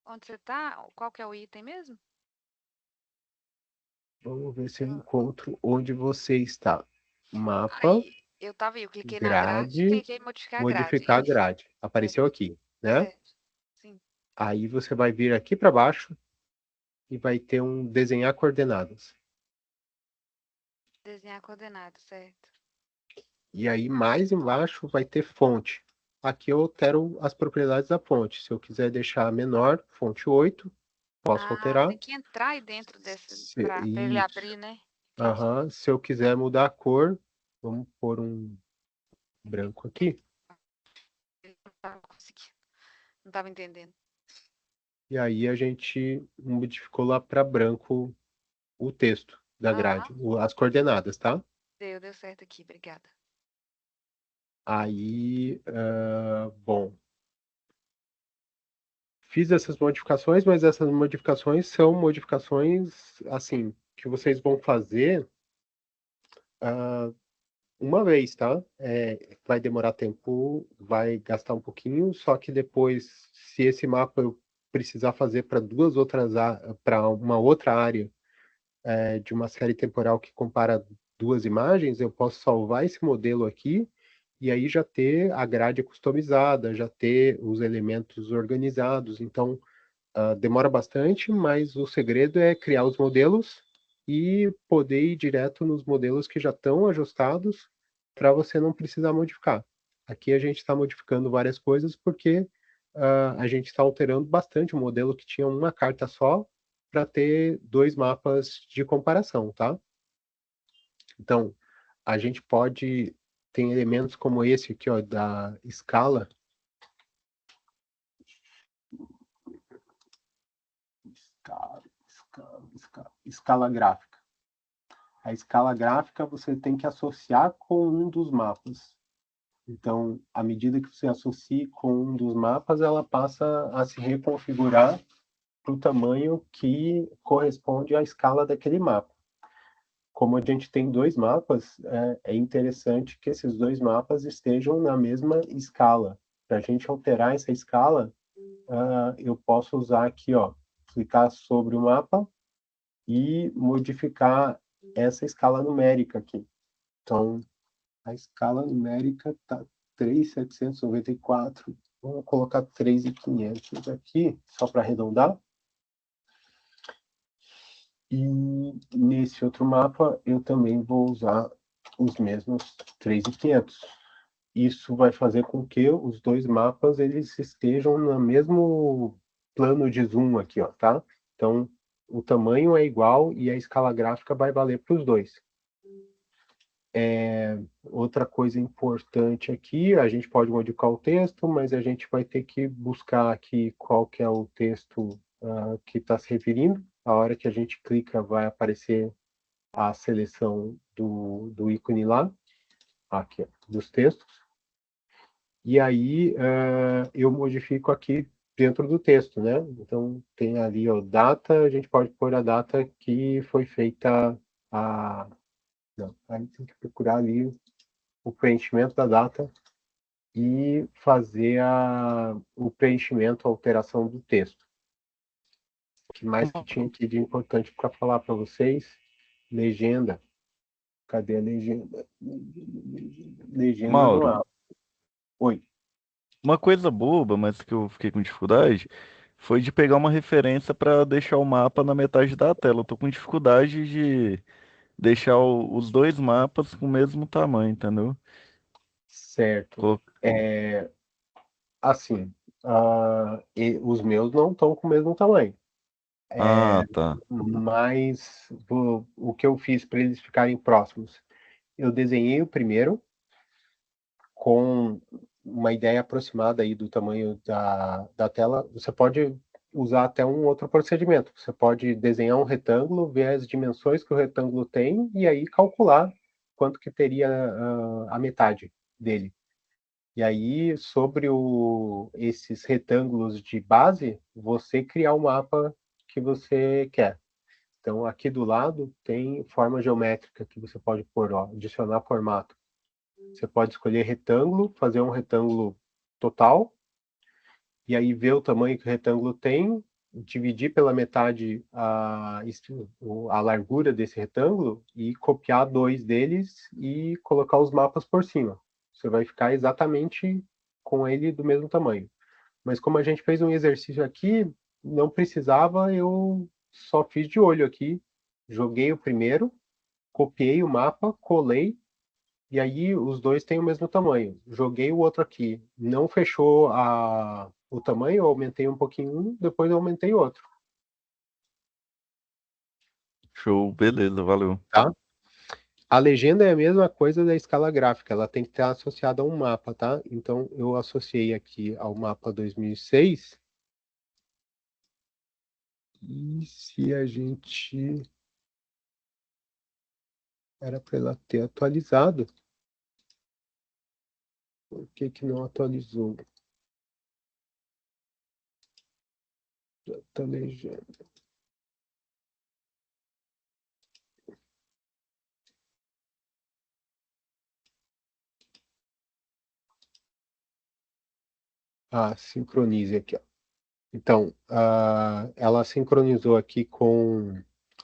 onde você está, qual que é o item mesmo? Vamos ver se eu encontro onde você está. Mapa, Aí eu cliquei na grade e grade, cliquei em modificar a grade. modificar a grade. Apareceu aqui, né? Certo. Sim. Aí você vai vir aqui para baixo e vai ter um desenhar coordenadas. Desenhar coordenada, certo. E aí mais embaixo vai ter fonte. Aqui eu altero as propriedades da fonte. Se eu quiser deixar menor, fonte 8, posso alterar. Tem que entrar aí dentro desse para ele Isso. abrir, né? Se eu quiser mudar a cor, vamos pôr um branco aqui. Não estava conseguindo. Não estava entendendo. e aí a gente modificou lá para branco o texto da grade, as coordenadas, tá? Deu certo aqui, obrigada. Aí, bom, fiz essas modificações, mas essas modificações são modificações, assim, que vocês vão fazer uma vez, tá? Vai demorar tempo, vai gastar um pouquinho, só que depois, se esse mapa eu precisar fazer para para uma outra área de uma série temporal que compara duas imagens, eu posso salvar esse modelo aqui e aí já ter a grade customizada, já ter os elementos organizados. Então, demora bastante, mas o segredo é criar os modelos e poder ir direto nos modelos que já estão ajustados para você não precisar modificar. Aqui a gente está modificando várias coisas porque a gente está alterando bastante o modelo que tinha uma carta só para ter dois mapas de comparação, tá? Então, a gente pode tem elementos como esse aqui, ó, da escala. Escala gráfica. A escala gráfica você tem que associar com um dos mapas. Então, à medida que você associa com um dos mapas, ela passa a se reconfigurar para o tamanho que corresponde à escala daquele mapa. Como a gente tem dois mapas, é interessante que esses dois mapas estejam na mesma escala. Para a gente alterar essa escala, eu posso usar aqui, ó, clicar sobre o mapa e modificar essa escala numérica aqui. Então, a escala numérica está 3.794. Vamos colocar 3.500 aqui, só para arredondar. E nesse outro mapa, eu também vou usar os mesmos 3.500. Isso vai fazer com que os dois mapas eles estejam no mesmo plano de zoom aqui, ó, tá? Então, o tamanho é igual e a escala gráfica vai valer para os dois. Outra coisa importante aqui, a gente pode modificar o texto, mas a gente vai ter que buscar aqui qual que é o texto que está se referindo. A hora que a gente clica, vai aparecer a seleção do ícone lá, aqui, ó, dos textos. E aí eu modifico aqui dentro do texto, né? Então tem ali, ó, data, a gente pode pôr a data que foi feita a... Não, aí tem que procurar ali o preenchimento da data e fazer o preenchimento, a alteração do texto. O que mais que tinha aqui de importante para falar para vocês? Legenda. Cadê a legenda? Legenda não Mauro, há. Oi. uma coisa boba, mas que eu fiquei com dificuldade, foi de pegar uma referência para deixar o mapa na metade da tela. Eu tô com dificuldade de deixar os dois mapas com o mesmo tamanho, entendeu? Certo. Colo- Assim, os meus não estão com o mesmo tamanho. Ah, tá. Mas o que eu fiz para eles ficarem próximos? Eu desenhei o primeiro com uma ideia aproximada aí do tamanho da tela. Você pode usar até um outro procedimento. Você pode desenhar um retângulo, ver as dimensões que o retângulo tem e aí calcular quanto que teria a metade dele. E aí, sobre esses retângulos de base, você criar o mapa que você quer. Então, aqui do lado tem forma geométrica que você pode pôr, ó, adicionar formato. Você pode escolher retângulo, fazer um retângulo total, e aí ver o tamanho que o retângulo tem, dividir pela metade a largura desse retângulo e copiar dois deles e colocar os mapas por cima. Você vai ficar exatamente com ele do mesmo tamanho. Mas como a gente fez um exercício aqui, não precisava, eu só fiz de olho aqui, joguei o primeiro, copiei o mapa, colei, e aí os dois têm o mesmo tamanho. Joguei o outro aqui, não fechou o tamanho, eu aumentei um pouquinho um, depois eu aumentei outro, Show, beleza, valeu. tá? A legenda é a mesma coisa da escala gráfica, ela tem que estar associada a um mapa, tá? Então eu associei aqui ao mapa 2006 E se a gente... Era para ela ter atualizado. Por que que não atualizou? Tá legenda. Ah, sincronize aqui, ó. Então, ela sincronizou aqui com...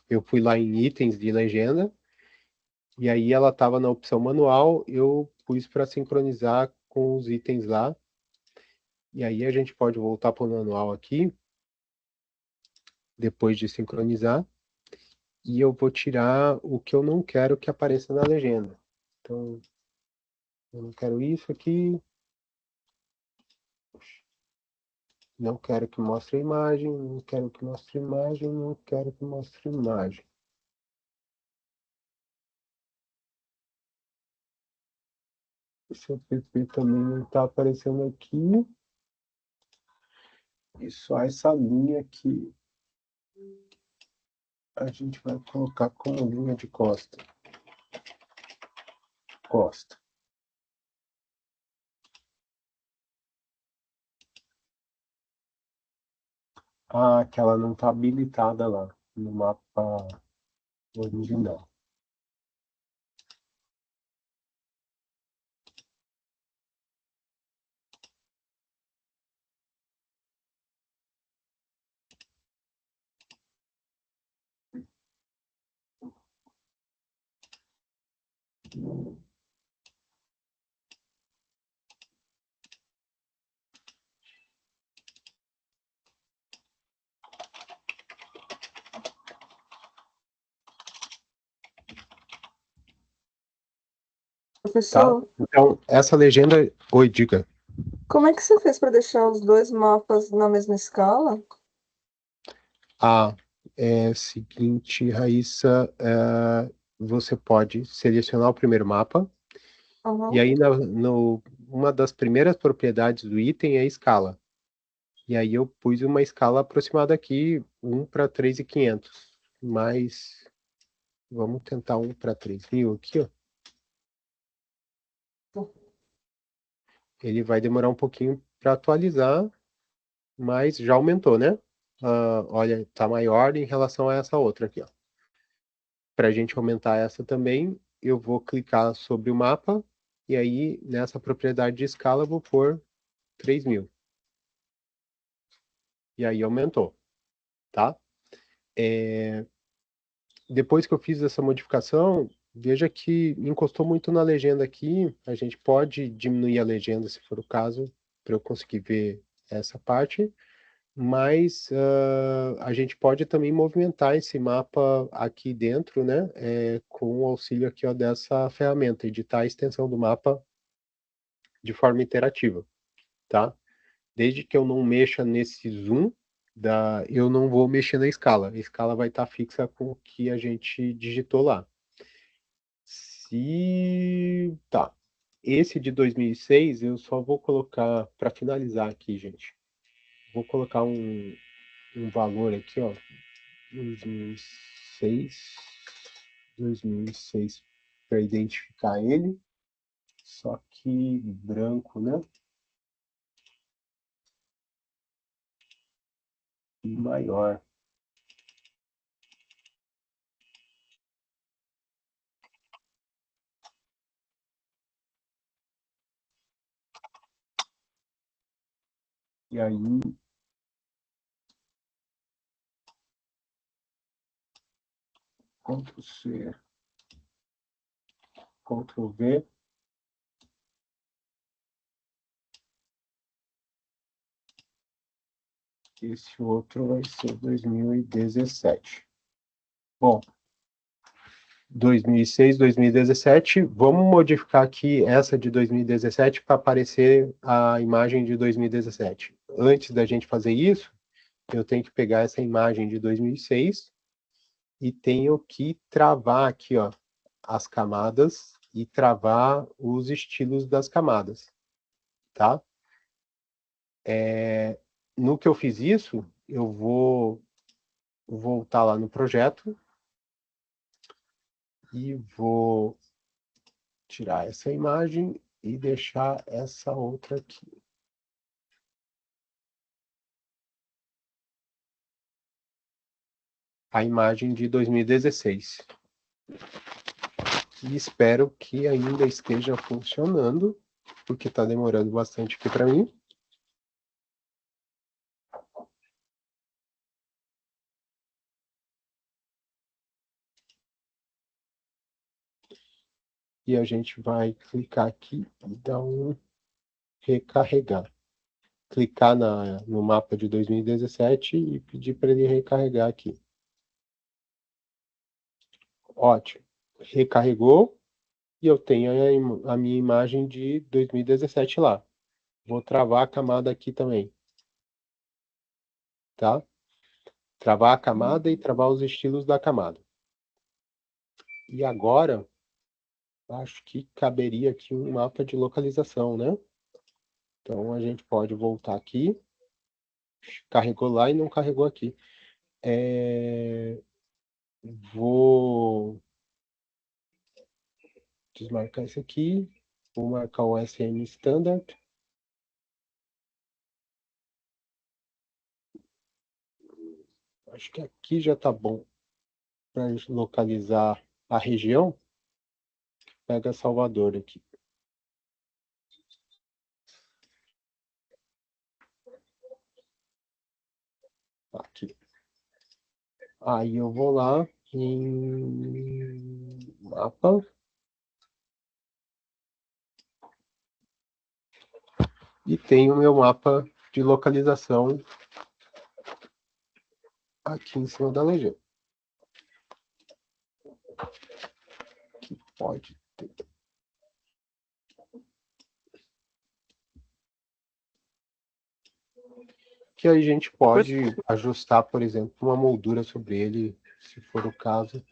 Eu fui lá em itens de legenda, e aí ela estava na opção manual, eu pus para sincronizar com os itens lá. E aí a gente pode voltar para o manual aqui, depois de sincronizar, e eu vou tirar o que eu não quero que apareça na legenda. Então, eu não quero isso aqui, não quero que mostre a imagem, não quero que mostre imagem, não quero que mostre imagem. Esse app também não está aparecendo aqui. E só essa linha aqui a gente vai colocar como linha de costa. Costa. Ah, que ela não está habilitada lá no mapa original. Tá? Professor, Então, essa legenda... Oi, diga. como é que você fez para deixar os dois mapas na mesma escala? Ah, é seguinte, Raíssa, você pode selecionar o primeiro mapa, e Uhum. aí uma das primeiras propriedades do item é a escala. E aí eu pus uma escala aproximada aqui, 1 para 3.500, mas vamos tentar 1 para 3.000 aqui, ó. Ele vai demorar um pouquinho para atualizar, mas já aumentou, né? Olha, está maior em relação a essa outra aqui, ó. Para a gente aumentar essa também, eu vou clicar sobre o mapa, e aí nessa propriedade de escala eu vou pôr 3.000. E aí aumentou, tá? Depois que eu fiz essa modificação, veja que encostou muito na legenda aqui. A gente pode diminuir a legenda, se for o caso, para eu conseguir ver essa parte. Mas a gente pode também movimentar esse mapa aqui dentro, né? Com o auxílio aqui, ó, dessa ferramenta, editar a extensão do mapa de forma interativa, tá? Desde que eu não mexa nesse zoom, eu não vou mexer na escala. A escala vai estar fixa com o que a gente digitou lá. Tá. Esse de 2006 eu só vou colocar, para finalizar aqui, gente, vou colocar um valor aqui, ó, 2006, 2006, para identificar ele, só que branco, né? E maior. E aí, Ctrl C, Ctrl V. Esse outro vai ser 2017. Bom, 2006, 2017. Vamos modificar aqui essa de 2017 para aparecer a imagem de 2017. Antes da gente fazer isso, eu tenho que pegar essa imagem de 2006 e tenho que travar aqui, ó, as camadas e travar os estilos das camadas, tá? No que eu fiz isso, eu vou voltar lá no projeto e vou tirar essa imagem e deixar essa outra aqui. A imagem de 2016. E espero que ainda esteja funcionando, porque está demorando bastante aqui para mim. E a gente vai clicar aqui e dar um recarregar. Clicar no mapa de 2017 e pedir para ele recarregar aqui. Ótimo. Recarregou e eu tenho a minha imagem de 2017 lá. Vou travar a camada aqui também. Tá? Travar a camada e travar os estilos da camada. E agora, acho que caberia aqui um mapa de localização, né? Então a gente pode voltar aqui. Carregou lá e não carregou aqui. Vou desmarcar isso aqui. Vou marcar o SM Standard. Acho que aqui já tá bom para localizar a região. Pega Salvador aqui. Aqui. Aí eu vou lá em mapa. E tenho o meu mapa de localização aqui em cima da legenda. Que pode ter. Que aí a gente pode ajustar, por exemplo, uma moldura sobre ele, se for o caso,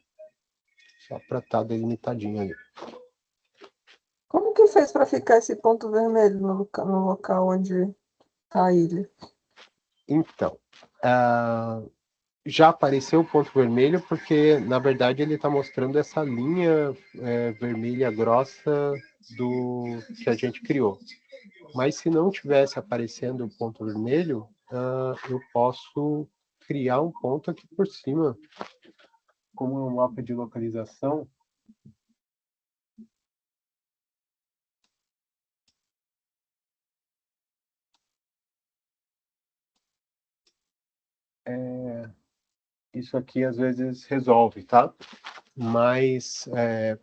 só para estar delimitadinho ali. Como que fez para ficar esse ponto vermelho no local onde está a ilha? Então, já apareceu o ponto vermelho porque, na verdade, ele está mostrando essa linha vermelha grossa do que a gente criou. Mas se não tivesse aparecendo o ponto vermelho, eu posso criar um ponto aqui por cima, como um mapa de localização. Isso aqui às vezes resolve, tá? Mas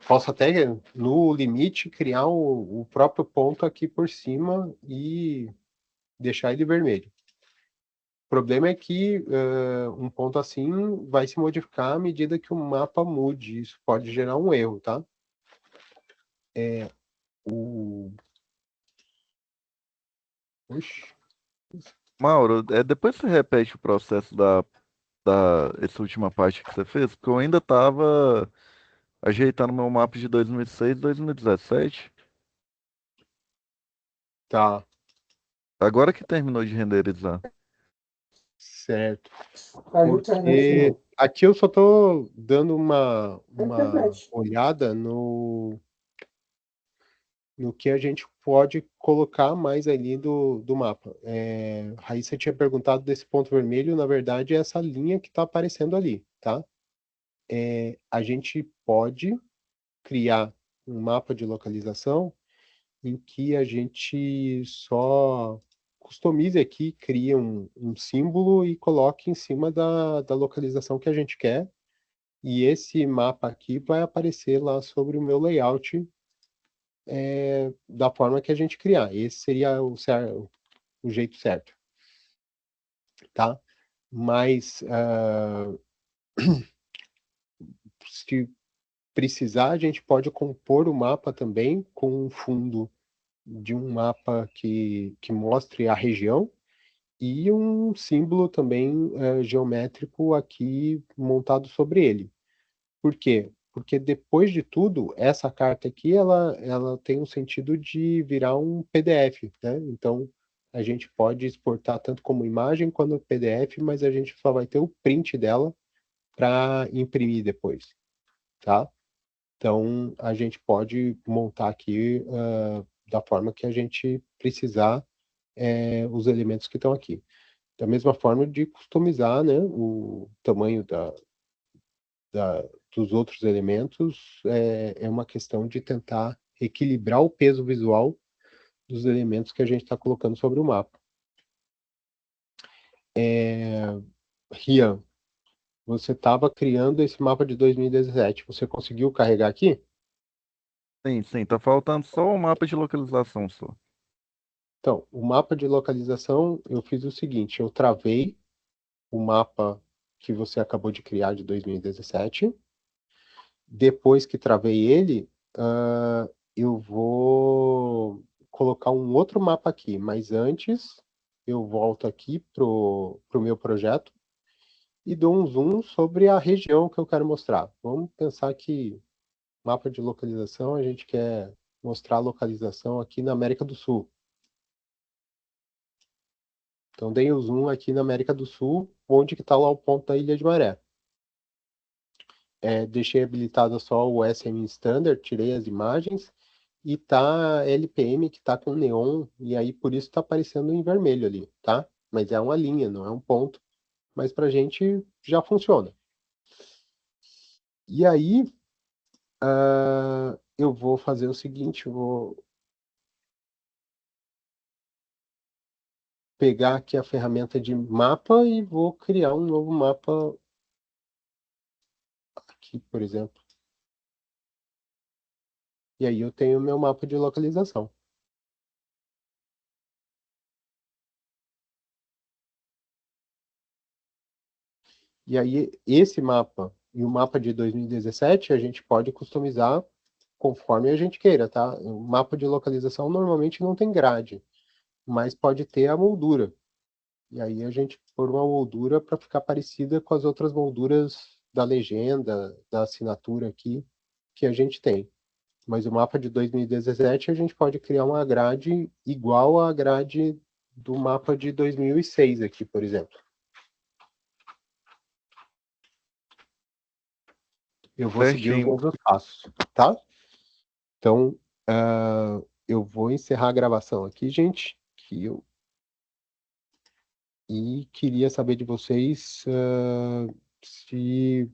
posso até, no limite, criar o próprio ponto aqui por cima e deixar ele vermelho. O problema é que um ponto assim vai se modificar à medida que o mapa mude. Isso pode gerar um erro, tá? Oxi. Mauro, depois você repete o processo essa última parte que você fez, porque eu ainda estava ajeitando meu mapa de 2006 e 2017. Tá, Agora que terminou de renderizar. certo. A internet Porque aqui eu só tô dando uma internet. olhada no que a gente pode colocar mais ali do mapa. Raíssa tinha perguntado desse ponto vermelho, na verdade é essa linha que está aparecendo ali, tá? A gente pode criar um mapa de localização em que a gente só customize aqui, cria um símbolo e coloque em cima da localização que a gente quer. E esse mapa aqui vai aparecer lá sobre o meu layout da forma que a gente criar. Esse seria o jeito certo, tá? Mas se precisar, a gente pode compor o mapa também com um fundo de um mapa que mostre a região e um símbolo também geométrico aqui montado sobre ele. Por quê? Porque depois de tudo, essa carta aqui, ela tem um sentido de virar um PDF, né? Então, a gente pode exportar tanto como imagem quanto PDF, mas a gente só vai ter o print dela para imprimir depois, tá? Então, a gente pode montar aqui da forma que a gente precisar os elementos que estão aqui. Da mesma forma de customizar, né, o tamanho dos outros elementos, é uma questão de tentar equilibrar o peso visual dos elementos que a gente está colocando sobre o mapa. Rian, você estava criando esse mapa de 2017. Você conseguiu carregar aqui? Sim, sim, tá faltando só o mapa de localização só. Então, o mapa de localização, eu fiz o seguinte, eu travei o mapa que você acabou de criar de 2017. Depois que travei ele, eu vou colocar um outro mapa aqui, mas antes eu volto aqui pro meu projeto e dou um zoom sobre a região que eu quero mostrar. Vamos pensar que mapa de localização, a gente quer mostrar a localização aqui na América do Sul. Então, dei o zoom aqui na América do Sul, onde que está lá o ponto da Ilha de Maré. Deixei habilitado só o SM Standard, tirei as imagens, e tá LPM que tá com neon, e aí por isso tá aparecendo em vermelho ali, tá? Mas é uma linha, não é um ponto. Mas pra gente já funciona. E aí, eu vou fazer o seguinte, eu vou pegar aqui a ferramenta de mapa e vou criar um novo mapa aqui, por exemplo. E aí eu tenho o meu mapa de localização. E aí esse mapa e o mapa de 2017 a gente pode customizar conforme a gente queira, tá? O mapa de localização normalmente não tem grade, mas pode ter a moldura. E aí a gente pôr uma moldura para ficar parecida com as outras molduras da legenda, da assinatura aqui que a gente tem. Mas o mapa de 2017 a gente pode criar uma grade igual à grade do mapa de 2006 aqui, por exemplo. Eu vou seguir os Certinho. mesmos passos, tá? Então, eu vou encerrar a gravação aqui, gente. E queria saber de vocês se